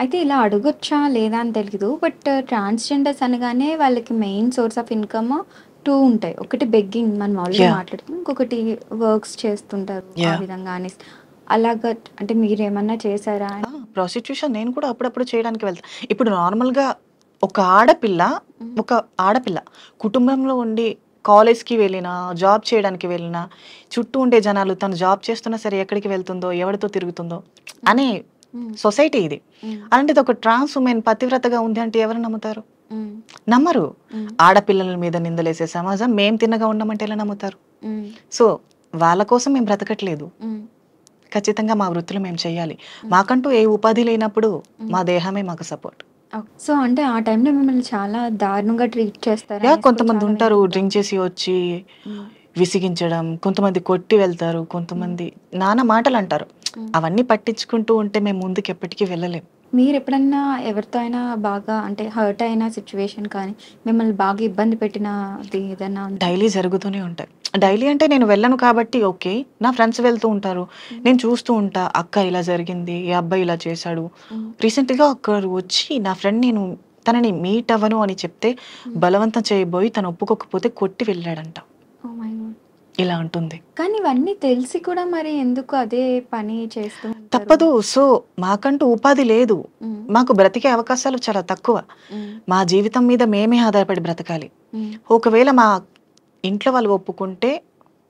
అయితే ఇలా అడగొచ్చా లేదా అని తెలియదు, బట్ ట్రాన్స్జెండర్స్ అనగానే వాళ్ళకి మెయిన్ సోర్స్ ఆఫ్ ఇన్కమ్ 2 ఉంటాయి. ఒకటి బెగ్గింగ్, మనం ఆల్రెడీ మాట్లాడుతాం, ఇంకొకటి వర్క్స్ చేస్తుంటారు ఆ విధంగా అని. అలాగా అంటే మీరేమన్నా చేశారా? ప్రాస్టిట్యూషన్ నేను కూడా అప్పుడప్పుడు చేయడానికి వెళ్తాను. ఇప్పుడు నార్మల్గా ఒక ఆడపిల్ల కుటుంబంలో ఉండి కాలేజ్కి వెళ్ళినా, జాబ్ చేయడానికి వెళ్ళినా, చుట్టూ ఉండే జనాలు తను జాబ్ చేస్తున్నా సరే ఎక్కడికి వెళ్తుందో, ఎవరితో తిరుగుతుందో అనే సొసైటీ ఇది. అలాంటిది ఒక ట్రాన్స్ ఉమెన్ పతివ్రతగా ఉంది అంటే ఎవరు నమ్ముతారు? నమ్మరు. ఆడపిల్లల మీద నిందలేసే సమాజం మేము తిన్నగా ఉన్నామంటే ఎలా నమ్ముతారు? సో వాళ్ళ కోసం మేము బ్రతకట్లేదు, ఖచ్చితంగా మా వృత్తులు మేము చేయాలి. మాకంటూ ఏ ఉపాధి లేనప్పుడు మా దేహమే మాకు సపోర్ట్. సో అంటే ఆ టైంలో మిమ్మల్ని చాలా దారుణంగా ట్రీట్ చేస్తారు యా అనేసి కూడా కొంతమంది చాలా ఉంటారు వింటుంటాం. డ్రింక్ చేసి వచ్చి ఉమ్, విసిగించడం, కొంతమంది కొట్టి వెళ్తారు, కొంతమంది నానా మాటలు అంటారు. ఉమ్. అవన్నీ పట్టించుకుంటూ ఉంటే మేము ముందుకు ఎప్పటికీ వెళ్ళలేం. మీరు ఎప్పుడన్నా ఎవరితో అయినా బాగా అంటే హర్ట్ అయిన సిచ్యువేషన్ కానీ మిమ్మల్ని బాగా ఇబ్బంది పెట్టినది ఏదైనా ఉందా? డైలీ జరుగుతూనే ఉంటాయి. డైలీ అంటే నేను వెళ్ళను కాబట్టి ఓకే. నా ఫ్రెండ్స్ వెళ్తూ ఉంటారు. నేను చూస్తూ ఉంటా. అక్క ఇలా జరిగింది, ఈ అబ్బాయి ఇలా చేశాడు. ఉమ్, రీసెంట్‌గా ఒకరు వచ్చి నా ఫ్రెండ్ నేను తనని మీట్ అవ్వను అని చెప్తే బలవంతం చేయబోయి తను ఒప్పుకోకపోతే కొట్టి వెళ్ళాడంట. oh my God. ఇలా ఉంటుంది. కానీ ఇవన్నీ తెలిసి కూడా మరి ఎందుకు అదే పని చేస్తూ ఉంటారు? తప్పదు. సో, మాకంటూ ఉపాధి లేదు. ఉమ్, మాకు బ్రతికే అవకాశాలు చాలా తక్కువ. ఉమ్, మా జీవితం మీద మేమే ఆధారపడి బ్రతకాలి. ఉమ్, ఒకవేళ మా ఇంట్లో వాళ్ళు ఒప్పుకుంటే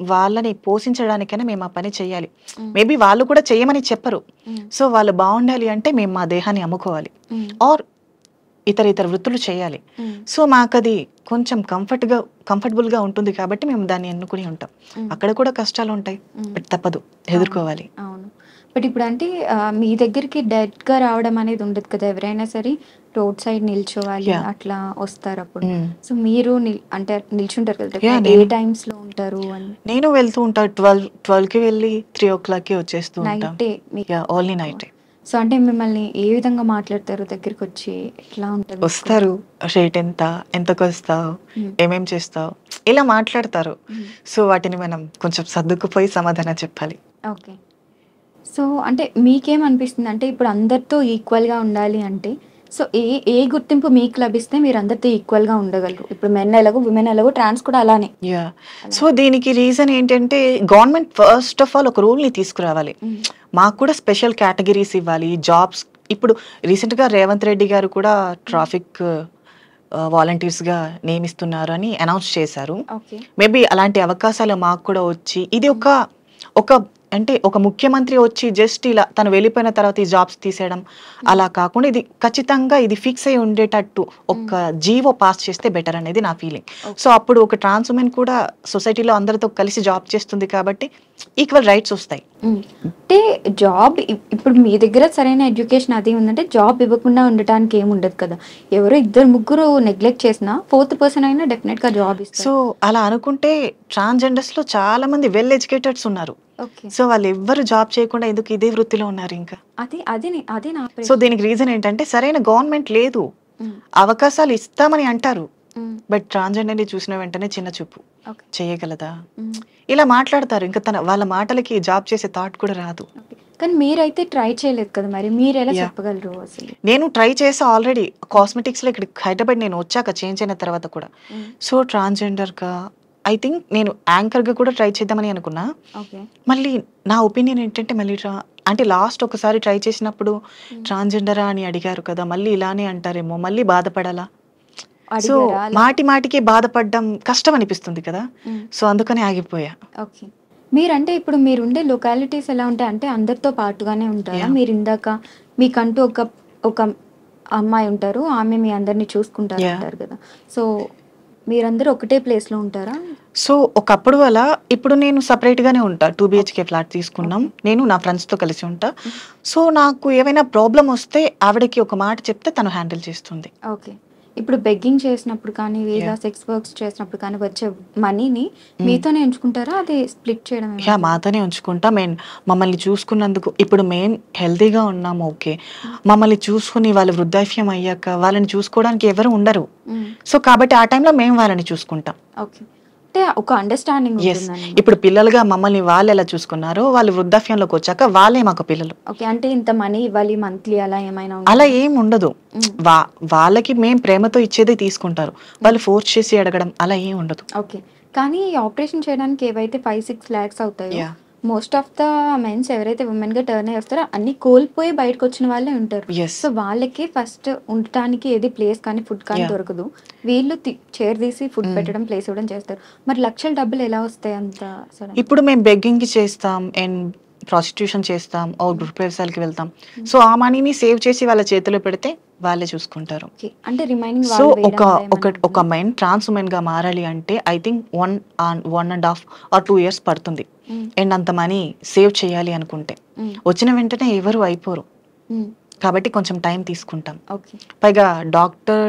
వాళ్ళని పోషించడానికైనా మేము ఆ పని చేయాలి. మేబీ వాళ్ళు కూడా చేయమని చెప్పరు. ఉమ్, సో వాళ్ళు బాగుండాలి అంటే మేము మా దేహాన్ని అమ్ముకోవాలి ఉమ్, ఆర్ ఇతర వృత్తులు చేయాలి. ఉమ్, సో మాకది కొంచెం కంఫర్టబుల్గా ఉంటుంది కాబట్టి మేము దాన్ని ఎన్నుకుని ఉంటాం. అక్కడ కూడా కష్టాలు ఉంటాయి, బట్ తప్పదు, ఎదుర్కోవాలి. అవును. బట్ ఇప్పుడు అంటే మీ దగ్గరికి డైరెక్ట్గా రావడం అనేది ఉండదు కదా, ఎవరైనా సరే రోడ్ సైడ్ నిల్చోవాలి Yeah. అట్లా వస్తారు అప్పుడు. Mm. సో మీరు అంటే నిల్చుంటారు కదా, Yeah, ఏ నేను- టైమ్స్ లో ఉంటారు అని? నేను వెళ్తూ ఉంటా 12కి వెళ్ళి 3 o'clockకి వచ్చేస్తూ ఉంటాం. నైటే ఓన్లీ నైట్ సో అంటే మిమ్మల్ని ఏ విధంగా మాట్లాడతారు దగ్గరికి వచ్చి, ఎట్లా ఉంటుంది? వస్తారు. రేట్ ఎంతకు వస్తావు, ఏమేం చేస్తావు, ఇలా మాట్లాడతారు. సో వాటిని మనం కొంచెం సర్దుకుపోయి సమాధానం చెప్పాలి. ఓకే. సో అంటే మీకేమనిపిస్తుంది అంటే ఇప్పుడు అందరితో ఈక్వల్గా ఉండాలి అంటే సో ఏ గుర్తింపు మీకు లభిస్తే మీరు అందరితో ఈక్వల్గా ఉండగలరు? ఇప్పుడు మెన్ ఎలాగో విమెన్ ఎలాగో ట్రాన్స్ కూడా అలానే. యా సో దీనికి రీజన్ ఏంటంటే గవర్నమెంట్ ఫస్ట్ ఆఫ్ ఆల్ ఒక రూల్ని తీసుకురావాలి. మాకు కూడా స్పెషల్ కేటగిరీస్ ఇవ్వాలి, జాబ్స్. ఇప్పుడు రీసెంట్గా రేవంత్ రెడ్డి గారు కూడా ట్రాఫిక్ వాలంటీర్స్గా నియమిస్తున్నారు అని అనౌన్స్ చేశారు. ఓకే. మేబీ అలాంటి అవకాశాలు మాకు కూడా వచ్చి ఇది ఒక అంటే ఒక ముఖ్యమంత్రి వచ్చి జస్ట్ ఇలా తను వెళ్ళిపోయిన తర్వాత ఈ జాబ్స్ తీసేయడం అలా కాకుండా ఇది ఖచ్చితంగా ఇది ఫిక్స్ అయి ఉండేటట్టు ఒక జీవో పాస్ చేస్తే బెటర్ అనేది నా ఫీలింగ్. సో అప్పుడు ఒక ట్రాన్స్ ఉమెన్ కూడా సొసైటీలో అందరితో కలిసి జాబ్ చేస్తుంది కాబట్టి ఈక్వల్ రైట్స్ వస్తాయి. అంటే జాబ్ ఇప్పుడు మీ దగ్గర సరైన ఎడ్యుకేషన్ అది ఉందంటే జాబ్ ఇవ్వకుండా ఉండటానికి ఏమి ఉండదు కదా. ఎవరో ఇద్దరు ముగ్గురు నెగ్లెక్ట్ చేసినా ఫోర్త్ పర్సన్ అయినా డెఫినెట్ గా జాబ్ ఇస్తారు. సో అలా అనుకుంటే ట్రాన్స్జెండర్స్ లో చాలా మంది వెల్ ఎడ్యుకేటెడ్స్ ఉన్నారు. ఓకే. సో వాళ్ళు ఎవ్వరు జాబ్ చేయకుండా ఎందుకు ఇదే వృత్తిలో ఉన్నారు ఇంకా? అదే నా సో దీనికి రీజన్ ఏంటంటే సరైన గవర్నమెంట్ లేదు. అవకాశాలు ఇస్తామని అంటారు, బట్ ట్రాన్స్జెండర్ని చూసిన వెంటనే చిన్న చూపు, ఓకే. చేయగలదా, ఇలా మాట్లాడతారు. ఇంకా వాళ్ళ మాటలకి జాబ్ చేసే థాట్ కూడా రాదు. కానీ మీరైతే ట్రై చేయలేదు కదా, మరి మీరు ఎలా Yeah. చెప్పగలరు అసలు? నేను ట్రై చేసా ఆల్రెడీ కాస్మెటిక్స్లో ఇక్కడ హైదరాబాద్ నేను వచ్చాక చేంజ్ అయిన తర్వాత కూడా. సో ట్రాన్స్జెండర్గా ఐ థింక్ నేను యాంకర్గా కూడా ట్రై చేద్దామని అనుకున్నా. ఓకే. మళ్ళీ నా ఒపీనియన్ ఏంటంటే మళ్ళీ అంటే లాస్ట్ ఒకసారి ట్రై చేసినప్పుడు ట్రాన్స్జెండరా అని అడిగారు కదా, మళ్ళీ ఇలానే అంటారేమో, మళ్ళీ బాధపడాలా. సో అడిగారా అలా? మాటికి బాధపడడం కష్టం అనిపిస్తుంది కదా. సో అందుకని ఆగిపోయా. ఓకే. మీరంటే ఇప్పుడు మీరు ఉండే లొకాలిటీస్ ఎలా ఉంటాయి అంటే అందరితో పాటుగానే ఉంటారా? Yeah. మీరు ఇందాక మీకంటూ ఒక అమ్మాయి ఉంటారు, ఆమె మీ అందరినీ చూసుకుంటారు Yeah. అంటారు కదా. సో మీరందరూ ఒకటే ప్లేస్ లో ఉంటారా? సో ఒకప్పుడు అలా, ఇప్పుడు నేను సపరేట్ గానే ఉంటా. 2 BHK ఫ్లాట్ తీసుకున్నాం. నేను నా ఫ్రెండ్స్ తో కలిసి ఉంటా. సో నాకు ఏమైనా ప్రాబ్లం వస్తే ఆవిడకి ఒక మాట చెప్తే తను హ్యాండిల్ చేస్తుంది. ఓకే. ఇప్పుడు బెగ్గింగ్ చేసినప్పుడు కానీ లేదా సెక్స్ వర్క్స్ చేసినప్పుడు కానీ వచ్చే మనీని మీతోనే ఉంచుకుంటారా, అది స్ప్లిట్ చేయడం ఏమైనా? యా మాతోనే ఉంచుకుంటా. మమ్మల్ని చూసుకున్నందుకు ఇప్పుడు మేము హెల్తీగా ఉన్నాము, ఓకే. మమ్మల్ని చూసుకుని వాళ్ళు వృద్ధాప్యం అయ్యాక వాళ్ళని చూసుకోవడానికి ఎవరు ఉండరు. సో కాబట్టి ఆ టైంలో మేము వాళ్ళని చూసుకుంటాం. ఓకే. అంటే ఒక అండర్స్టాండింగ్ ఎస్, ఉంటుందండి. ఇప్పుడు పిల్లలుగా మమ్మల్ని వాళ్ళు ఎలా చూసుకున్నారో వాళ్ళు వృద్ధాప్యంలోకి వచ్చాక వాళ్ళే మాకు పిల్లలు. ఓకే. అంటే ఇంత మనీ ఇవ్వాలి మంత్లీ అలా ఏమైనా అలా ఏం ఉండదు. వాళ్ళకి మేము ప్రేమతో ఇచ్చేదే తీసుకుంటారు, వాళ్ళు ఫోర్స్ చేసి అడగడం అలా ఏం ఉండదు. ఓకే. కానీ ఈ ఆపరేషన్ చేయడానికి ఏవైతే 5-6 lakhs అవుతాయో Yeah. Most of the mens ఎవరైతే ఉమెన్ గా టర్న్ అయ్యి వస్తారో అన్ని కోల్పోయి బయటకు వచ్చిన వాళ్ళే ఉంటారు. Yes. సో వాళ్ళకి ఫస్ట్ ఉండటానికి ఏది ప్లేస్ కానీ ఫుడ్ కానీ Yeah. దొరకదు. వీళ్ళు చైర్ తీసి ఫుడ్ పెట్టడం ప్లేస్ ఇవ్వడం చేస్తారు. మరి లక్షల డబ్బులు ఎలా వస్తాయి అంత సడన్? ఇప్పుడు మేము బెగ్గింగ్ చేస్తాం అండ్ ప్రాస్టిట్యూషన్ చేస్తాం, గృహ ప్రవేశాలకి వెళ్తాం. సో ఆ మనీని సేవ్ చేసి వాళ్ళ చేతిలో పెడితే వాళ్ళే చూసుకుంటారు. ఓకే. అంటే రిమైనింగ్ సో వాళ్ళు ఒక వేయడం అలా ఒక ఏమన్నా ఒక మెన్ ట్రాన్స్ ఉమెన్గా మారాలి అంటే ఐ థింక్ 1.5 or 2 years పడుతుంది. హ్మ్. అండ్ అంత మనీ సేవ్ చేయాలి అనుకుంటే హ్మ్. వచ్చిన వెంటనే ఎవరు అయిపోరు, హ్మ్. కాబట్టి కొంచెం టైం తీసుకుంటాం. ఓకే. పైగా డాక్టర్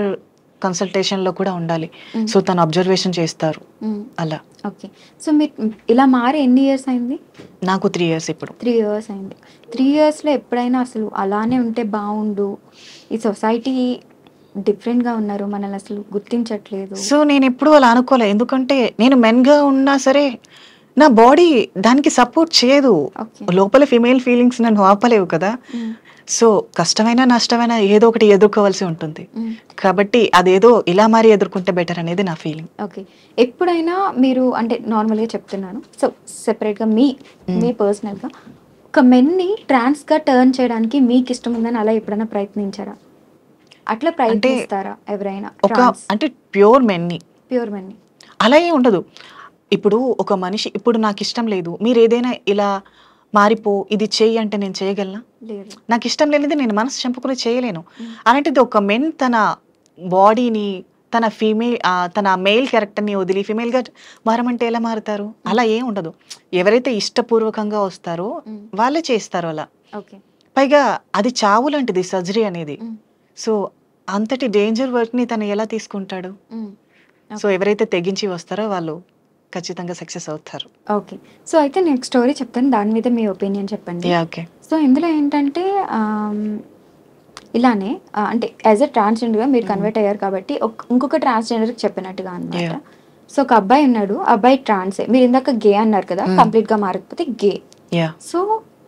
కన్సల్టేషన్లో కూడా ఉండాలి. హ్మ్. సో తను అబ్జర్వేషన్ చేస్తారు హ్మ్. అలా. ఓకే. సో మీరు ఇలా మారి ఎన్ని ఇయర్స్ అయింది? నాకు 3 years ఇప్పుడు. 3 ఇయర్స్ అయింది. 3 ఇయర్స్‌లో ఎప్పుడైనా అసలు అలానే ఉంటే బావుండు, ఈ సొసైటీ డిఫరెంట్‌గా ఉన్నారు, మనల్ని అసలు గుర్తించట్లేదు. సో నేను ఎప్పుడూ అలా అనుకోలే, ఎందుకంటే నేను మెన్గా ఉన్నా సరే నా బాడీ దానికి సపోర్ట్ చేయదు. ఓకే. లోపల ఫిమేల్ ఫీలింగ్స్ నన్ను ఆపలేవు కదా. హ్మ్. సో కష్టమైనా నష్టమైనా ఏదో ఒకటి ఎదుర్కోవాల్సి ఉంటుంది. హ్మ్. కాబట్టి అదేదో ఇలా మారి ఎదుర్కొంటే బెటర్ అనేది నా ఫీలింగ్. ఓకే. ఎప్పుడైనా మీరు అంటే నార్మల్‌గా చెప్తున్నాను. సో సెపరేట్‌గా మీ పర్సనల్‌గా ఒక మెన్‌ని ట్రాన్స్‌గా టర్న్ చేయడానికి మీకు ఇష్టం ఉందని అలా ఎప్పుడైనా ప్రయత్నించారా? అట్లా అంటే ప్రయత్నిస్తారా ఎవరైనా ఒక అంటే ప్యూర్ మెన్ని ప్యూర్ మెన్‌ని? అలా ఏం ఉండదు. ఇప్పుడు ఒక మనిషి ఇప్పుడు నాకు ఇష్టం లేదు, మీరు ఏదైనా ఇలా మారిపో ఇది చెయ్యి అంటే నేను చేయగలనా? లేదు. నాకు ఇష్టం లేనిది నేను మనసు చంపుకుని చేయలేను. హ్మ్. అలాంటిది ఒక మెన్ తన బాడీని తన మెయిల్ క్యారెక్టర్ని వదిలి ఫిమేల్గా మారమంటే ఎలా మారుతారు? అలా ఏం ఉండదు. ఎవరైతే ఇష్టపూర్వకంగా వస్తారో హ్మ్. వాళ్ళే చేస్తారు అలా. ఓకే. పైగా అది చావు లాంటిది సర్జరీ అనేది. హ్మ్. సో అంతటి డేంజర్ వర్క్ని తను ఎలా తీసుకుంటాడు? హ్మ్. సో ఎవరైతే తెగించి వస్తారో వాళ్ళు ఖచ్చితంగా సక్సెస్ అవుతారు. ఓకే. సో అయితే నేను ఒక స్టోరీ చెప్తాను. దాని మీద మీ ఒపీనియన్ చెప్పండి. ఓకే. సో ఇందులో ఏంటంటే ఇలానే అంటే యాజ్ ఎ ట్రాన్స్‌జెండర్‌గా మీరు కన్వర్ట్ అయ్యారు కాబట్టి ఇంకొక ట్రాన్స్‌జెండర్‌కి చెప్పినట్టుగా అన్నమాట. Yeah. సో ఒక అబ్బాయి ఉన్నాడు. ఆ అబ్బాయి ట్రాన్సే. మీరు ఇందాక గే అన్నారు కదా! కంప్లీట్‌గా మారకపోతే గే. యా. సో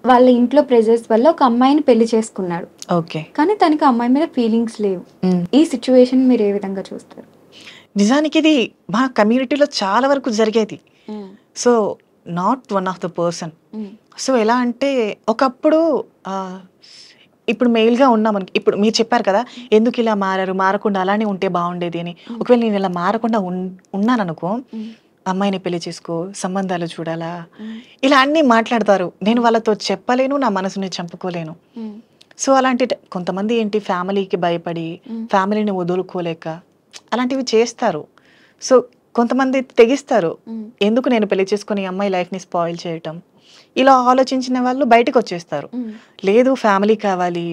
వాళ్ళ ఇంట్లో ప్రెజర్స్ వల్ల ఒక అమ్మాయిని పెళ్లి చేసుకున్నాడు. ఓకే. కానీ తనకి ఆ అమ్మాయి మీద ఫీలింగ్స్ లేవు. ఈ సిట్యుయేషన్ మీరు ఏ విధంగా చూస్తారు? నిజానికి ఇది మా కమ్యూనిటీలో చాలా వరకు జరిగేది. So not one of the person. So ఎలా అంటే ఒకప్పుడు ఇప్పుడు మెయిల్గా ఉన్నామని ఇప్పుడు మీరు చెప్పారు కదా, ఎందుకు ఇలా మారారు, మారకుండా అలానే ఉంటే బాగుండేది అని. ఒకవేళ నేను ఇలా మారకుండా ఉన్నాననుకో, అమ్మాయిని పెళ్లి చేసుకో, సంబంధాలు చూడాలా, ఇలా అన్నీ మాట్లాడతారు. నేను వాళ్ళతో చెప్పలేను, నా మనసుని చంపుకోలేను. సో అలాంటి కొంతమంది ఏంటి ఫ్యామిలీకి భయపడి ఫ్యామిలీని వదులుకోలేక అలాంటివి చేస్తారు. సో కొంతమంది తెగిస్తారు, ఎందుకు నేను పెళ్లి చేసుకుని ఈ అమ్మాయి లైఫ్ని స్పాయిల్ చేయటం, ఇలా ఆలోచించిన వాళ్ళు బయటకు వచ్చేస్తారు. లేదు ఫ్యామిలీ కావాలి,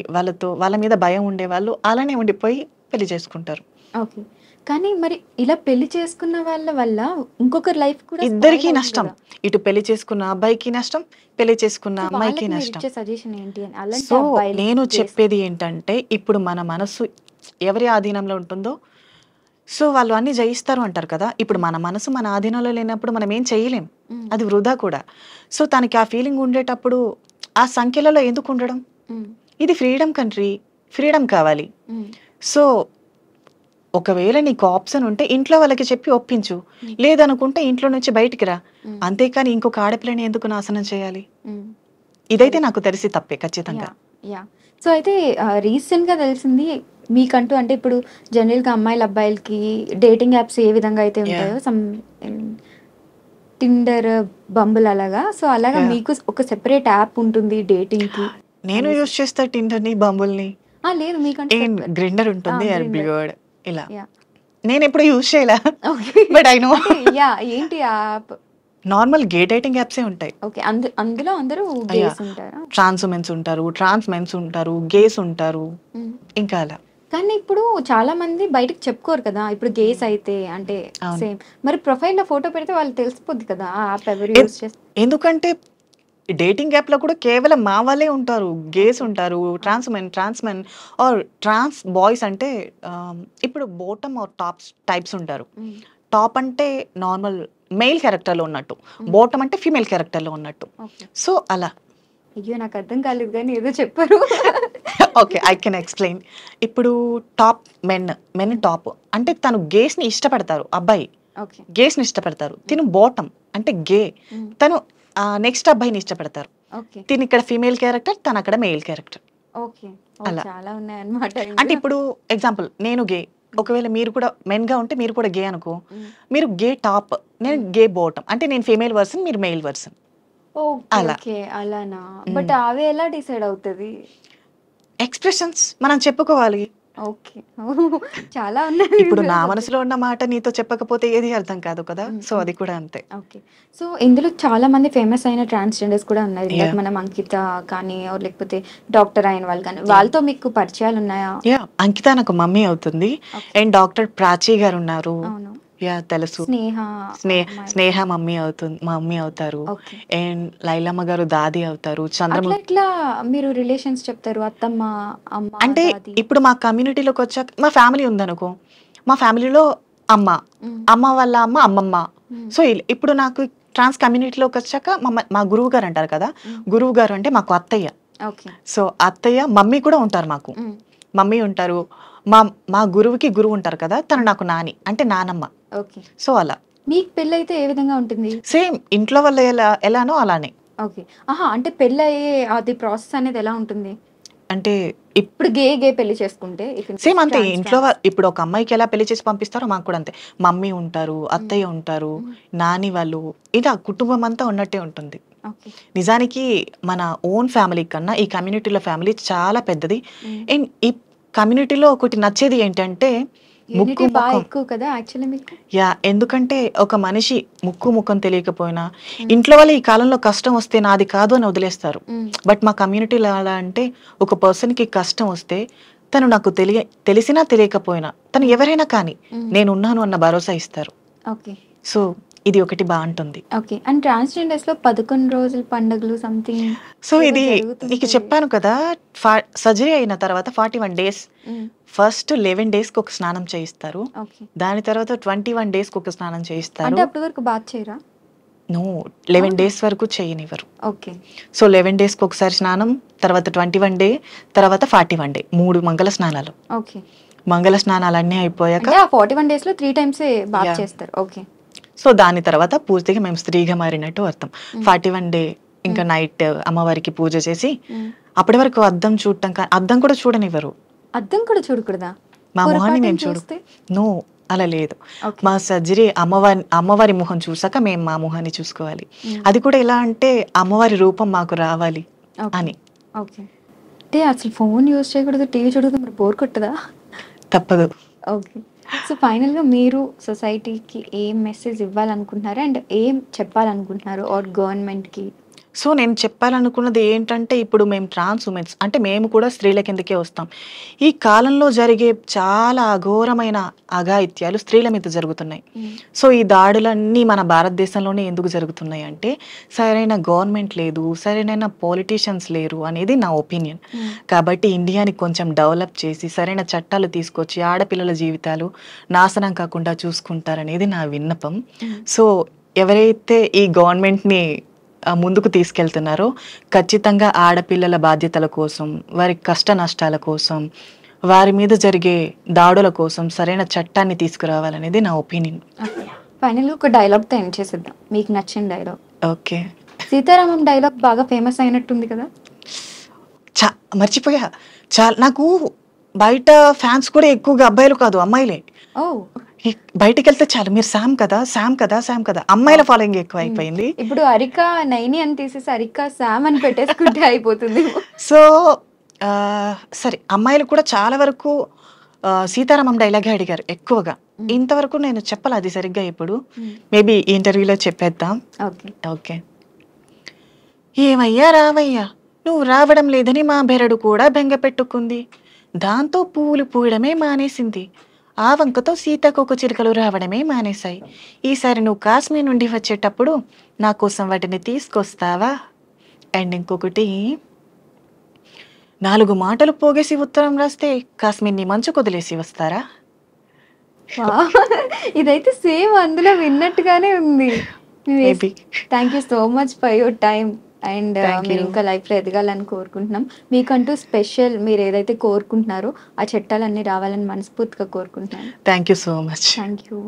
వాళ్ళ మీద భయం ఉండే వాళ్ళు అలానే ఉండిపోయి పెళ్లి చేసుకుంటారు. ఓకే. కానీ మరి ఇలా పెళ్లి చేసుకున్న వాళ్ళ వల్ల ఇంకొకరి లైఫ్ కూడా ఇద్దరికీ నష్టం. ఇటు పెళ్లి చేసుకున్న అబ్బాయికి నష్టం, పెళ్లి చేసుకున్న అమ్మాయికి నష్టం. సజెషన్ ఏంటి అని అలాంటి సో అబ్బాయిలు నేను చెప్పేది ఏంటంటే, ఇప్పుడు మన మనసు ఎవరి ఆధీనంలో ఉంటుందో సో వాళ్ళు అన్ని జయిస్తారు అంటారు కదా. ఇప్పుడు మన మనసు మన ఆధీనంలో లేనప్పుడు మనం ఏం చేయలేం, అది వృధా కూడా. సో తనకి ఆ ఫీలింగ్ ఉండేటప్పుడు ఆ సంఖ్యలలో ఎందుకు ఉండడం? ఇది ఫ్రీడమ్ కంట్రీ, ఫ్రీడమ్ కావాలి. సో ఒకవేళ నీకు ఆప్షన్ ఉంటే ఇంట్లో వాళ్ళకి చెప్పి ఒప్పించు, లేదనుకుంటే ఇంట్లో నుంచి బయటికి రా. అంతేకాని ఇంకొక ఆడపిల్లని ఎందుకు నాశనం చేయాలి? ఇదైతే నాకు తెలిసి తప్పే ఖచ్చితంగా. యా. సో అయితే రీసెంట్‌గా తెలిసింది మీకంటూ అంటే ఇప్పుడు జనరల్‌గా అమ్మాయిలు అబ్బాయిలకి డేటింగ్ యాప్స్ ఏ విధంగా అయితే ఉంటాయో టిండర్, బంబుల్ అలాగా. సో అలాగా మీకు ఒక సెపరేట్ యాప్ ఉంటుంది డేటింగ్‌కి. నేను యూజ్ చేస్తా టిండర్‌ని, బంబుల్‌ని. లేదు మీకంటూ గ్రిండర్ ఉంటుంది, బ్లూవర్డ్ ఇలా. యా. నేను ఎప్పుడు యూజ్ చేయలే, okay. But I know. Yeah ఏంటి ఆ యాప్? నార్మల్ గే డేటింగ్ యాప్సే ఉంటాయి. ఓకే. అందులో అందరూ గేస్ ఉంటారా? ట్రాన్స్ ఉమెన్స్ ఉంటారు, ట్రాన్స్ మెన్స్ ఉంటారు, గేస్ ఉంటారు, ఇంకా అలా. కానీ ఇప్పుడు చాలా మంది బయటకు చెప్పుకోరు కదా. ఇప్పుడు గేస్ అయితే అంటే సేమ్ మరి ప్రొఫైల్లో ఫోటో పెడితే వాళ్ళు తెలిసిపోద్ది కదా ఆ యాప్ ఎవరు యూజ్ చేస్తారు. ఎందుకంటే డేటింగ్ యాప్లో కూడా కేవలం మా వాళ్ళే ఉంటారు, గేస్ ఉంటారు, trans men or trans boys. అంటే ఇప్పుడు బాటమ్ ఆర్ టాప్స్ టైప్స్ ఉంటారు. టాప్ అంటే నార్మల్ మెయిల్ క్యారెక్టర్లో ఉన్నట్టు, బాటమ్ అంటే ఫీమేల్ క్యారెక్టర్లో ఉన్నట్టు. సో అలా. అయ్యో నాకు అర్థం కాలేదు కానీ ఏదో చెప్పారు. Okay, I can explain. ఇప్పుడు టాప్ మెన్ టాప్ అంటే తను గేస్ని ఇష్టపడతారు, అబ్బాయి గేస్ని ఇష్టపడతారు. తిను బాటమ్ అంటే గే, తను నెక్స్ట్ అబ్బాయిని ఇష్టపడతారు. తిని ఇక్కడ ఫీమేల్ క్యారెక్టర్, తను అక్కడ మెయిల్ క్యారెక్టర్. అలా చాలా ఉన్నాయన్నమాట. అంటే ఇప్పుడు ఎగ్జాంపుల్ నేను గే, ఒకవేళ మీరు కూడా మెన్గా ఉంటే మీరు కూడా గే అనుకో, మీరు గే టాప్, నేను గే బాటమ్, అంటే నేను ఫీమేల్ వర్షన్, మీరు మెయిల్ వర్షన్. ఓకే అలానా. బట్ అవి ఎలా డిసైడ్ అవుతుంది? ఎక్స్ప్రెషన్స్ మనం చెప్పుకోవాలి. ఓకే. చాలా ఉన్నాయి ఇప్పుడు నా సబ్జెక్ట్. మనసులో ఉన్న మాట నీతో చెప్పకపోతే ఏది అర్థం కాదు కదా! సో, అది కూడా అంతే. ఓకే. సో, ఇందులో చాలా మంది ఫేమస్ అయిన ట్రాన్స్‌జెండర్స్ కూడా ఉన్నారు. ఇందాక యాహ్! మనం అంకిత కానీ ఆర్ లేకపోతే డాక్టర్ అయిన వాళ్ళు కానీ, వాళ్ళతో మీకు పరిచయాలున్నాయా? యాహ్! అంకిత నాకు మమ్మీ అవుతుంది. ఓకే. అండ్ డాక్టర్ ప్రాచి గారున్నారు. అవును. యాహ్! తెలుసు. స్నేహ అమ్మాయి. స్నేహ మమ్మీ అవుతారు. ఓకే. అండ్ లైలమ్మ గారు దాది అవుతారు. అట్లా ఎట్లా మీరు రిలేషన్స్ చెప్తారు? అత్తమ్మ, అమ్మ, అంటే దాది. ఇప్పుడు మా కమ్యూనిటీలోకొచ్చాక మా ఫ్యామిలీ ఉందనుకో, మా ఫ్యామిలీలో అమ్మ, హ్మ్. అమ్మ వాళ్ళ అమ్మ, అమ్మమ్మ. హ్మ్. సో, ఇప్పుడు నాకు ట్రాన్స్ కమ్యూనిటీలోకొచ్చాక మా గురువు గారు అంటారు కదా! హ్మ్. గురువు గారు అంటే మాకు అత్తయ్య. ఓకే. సో, అత్తయ్య, మమ్మీ కూడా ఉంటారు మాకు. హ్మ్. మమ్మీ ఉంటారు. మా మా గురువుకి గురువు ఉంటారు కదా! తను నాకు నాని. అంటే నానమ్మ. ఓకే. సో, అలా. మీకు పెళ్ళైతే ఏ విధంగా ఉంటుంది? సేమ్ ఇంట్లో వాళ్ళు ఎలానో అలానే. ఓకే. ఆహా! అంటే పెళ్ళయ్యే అది ప్రాసెస్ అనేది ఎలా ఉంటుంది? అంటే ఇప్పుడు గే పెళ్లి చేసుకుంటే ఇఫ్ ఇన్ సేమ్ కేస్ అంతే. ఇంట్లో ట్రాన్స్. ఇప్పుడు ఒక అమ్మాయికి ఎలా పెళ్లి చేసి పంపిస్తారో మాకు కూడా అంతే. మమ్మీ ఉంటారు, అత్తయ్య ఉంటారు, హ్మ్. నాని వాళ్ళు ఇలా కుటుంబం అంతా ఉన్నట్టే ఉంటుంది. ఓకే. నిజానికి మన ఓన్ ఫ్యామిలీ కన్నా ఈ కమ్యూనిటీలో ఫ్యామిలీ చాలా పెద్దది. హ్మ్. అండ్ ఈ కమ్యూనిటీలో ఒకటి నచ్చేది ఏంటంటే ముక్కు యూనిటీ బా ముఖం. ఎక్కువ కదా యాక్చువల్లీ మీకు? ఎందుకంటే ఒక మనిషి ముక్కు ముఖం తెలియకపోయినా హ్మ్. ఇంట్లో వాళ్ళు ఈ కాలంలో కష్టం వస్తే నాది కాదు అని వదిలేస్తారు. హ్మ్. బట్ మా కమ్యూనిటీలో ఎలా అంటే ఒక పర్సన్‌కి కష్టం వస్తే తను నాకు తెలిసినా తెలియకపోయినా తను ఎవరైనా కానీ హ్మ్. నేనున్నాను అన్న భరోసా ఇస్తారు. ఓకే. సో, ఇది ఒకటి బావుంటుంది. ఓకే. అండ్ ట్రాన్స్‌జెండర్స్‌లో 11 రోజుల పండుగలు సంథింగ్ సో, ఏవో ఇది నీకు జరుగుతుంటాయి. చెప్పాను కదా! సర్జరీ అయిన తర్వాత 41 డేస్ హ్మ్. ఫస్ట్ 11 డేస్‌కి ఒక స్నానం చేయిస్తారు. ఓకే. దాని తర్వాత 21 డేస్‌కి ఒక స్నానం అంటే చేయిస్తారు. అప్పటి వరకు బాత్ చేయరా? నో 11 అవునా? డేస్ వరకు చేయనివ్వరు. ఓకే. సో, 11 డేస్‌కి ఒకసారి స్నానం, తర్వాత 21 డే, తర్వాత 41 డే 3 మంగళ స్నానాలు. ఓకే. మంగళ స్నానాలన్నీ అయిపోయాక అంటే ఆ 41 డేస్‌లో 3 టైమ్సే బాత్ యాహ్! చేస్తారు. ఓకే. సో, దాని తర్వాత పూర్తిగా మేము స్త్రీగా మారినట్టు అర్థం. హ్మ్. 41 డే ఇంకా హ్మ్. నైట్ అమ్మవారికి పూజ చేసి హ్మ్. అప్పటి వరకు అద్దం చూడటం అద్దం కూడా చూడనివ్వరు. అద్దం కూడా చూడకూడదా? మా మొహాన్ని పొరపాటున మేము చూస్తే? నో అలా లేదు. ఓకే. మా సర్జరీ అమ్మవారి మొహం చూసాక మేము మా మొహాన్ని చూసుకోవాలి. హ్మ్. అది కూడా ఎలా అంటే అమ్మవారి రూపం మాకు రావాలి ఓకే. అని. ఓకే. అంటే అసలు ఫోన్ యూజ్ చేయకూడదు, టీవీ చూడకూడదు మరి బోర్ కొట్టదా? తప్పదు. ఓకే. సో, ఫైనల్‌గా మీరు సొసైటీకి ఏం మెసేజ్ ఇవ్వాలనుకుంటున్నారు? అండ్ ఏం చెప్పాలనుకుంటున్నారు? ఆర్ గవర్నమెంట్‌కి? సో, నేను చెప్పాలనుకున్నది ఏంటంటే, ఇప్పుడు మేము ట్రాన్స్ ఉమెన్స్ అంటే మేము కూడా స్త్రీల కిందకే వస్తాం. ఈ కాలంలో జరిగే చాలా అఘోరమైన అఘాయిత్యాలు స్త్రీల మీద జరుగుతున్నాయి. హ్మ్. సో, ఈ దాడులన్నీ మన భారతదేశంలోనే ఎందుకు జరుగుతున్నాయి అంటే, సరైన గవర్నమెంట్ లేదు, సరైన పొలిటీషియన్స్ లేరు అనేది నా ఒపీనియన్. హ్మ్. కాబట్టి ఇండియాని కొంచెం డెవలప్ చేసి, సరైన చట్టాలు తీసుకొచ్చి, ఆడపిల్లల జీవితాలు నాశనం కాకుండా చూసుకుంటారనేది నా విన్నపం. హ్మ్. సో, ఎవరైతే ఈ గవర్నమెంట్‌ని ముందుకు తీసుకెళ్తున్నారో ఖచ్చితంగా ఆడపిల్లల బాధ్యతల కోసం, వారి కష్ట నష్టాల కోసం, వారి మీద జరిగే దాడుల కోసం సరైన చట్టాన్ని తీసుకురావాలనేది నా ఒపీనియన్. ఓకే. ఫైనల్‌గా ఒక డైలాగ్‌తో ఎండ్ చేసేద్దాం. మీకు నచ్చిన డైలాగ్. ఓకే. సీతారామం డైలాగ్ బాగా ఫేమస్ అయినట్టుంది కదా? చ మర్చిపోయా. నాకు బయట ఫ్యాన్స్ కూడా ఎక్కువగా అబ్బాయిలు కాదు, అమ్మాయిలే. ఓహ్! బయటికెళ్తే చాలు మీరు శామ్ కదా! శామ్ కదా! శామ్ కదా! అమ్మాయిల ఫాలోయింగ్ ఎక్కువైపోయింది. ఇప్పుడు 'అరిక నైని' అని తీసేసి 'అరిక శామ్' అని పెట్టేసుకుంటే అయిపోతుందేమో. సో, సరే అమ్మాయిలు కూడా చాలా వరకు 'సీతారామం' డైలాగే అడిగారు ఎక్కువగా. హ్మ్. ఇంతవరకు నేను చెప్పలా అది సరిగ్గా ఎప్పుడు. హ్మ్. మేబీ ఈ ఇంటర్వ్యూలో చెప్పేద్దాం. ఓకే. ఓకే. ఏమయ్యా రావయ్యా నువ్వు రావడం లేదని మా బెరడు కూడా బెంగ పెట్టుకుంది. దాంతో పువ్వులు పూయడమే మానేసింది. ఆ వంకతో సీతాకోక చిలుకలు రావడమే మానేశాయి. ఈసారి నువ్వు కాశ్మీర్ నుండి వచ్చేటప్పుడు నా కోసం వాటిని తీసుకొస్తావా? అండ్ ఇంకొకటి 4 మాటలు పోగేసి ఉత్తరం రాస్తే కాశ్మీర్‌ని మంచుకు వదిలేసి వస్తారా? వావ్! ఇదైతే సేమ్ అందులో విన్నట్టుగానే ఉంది. Maybe. Thank you so much for your time. And thank మీరు యూ. ఇంకా లైఫ్‌లో ఎదగాలని కోరుకుంటున్నాం. మీకంటూ స్పెషల్ మీరు ఏదైతే కోరుకుంటున్నారో ఆ చట్టాలన్నీ రావాలని మనస్ఫూర్తిగా కోరుకుంటున్నాను. Thank you so much. Thank you.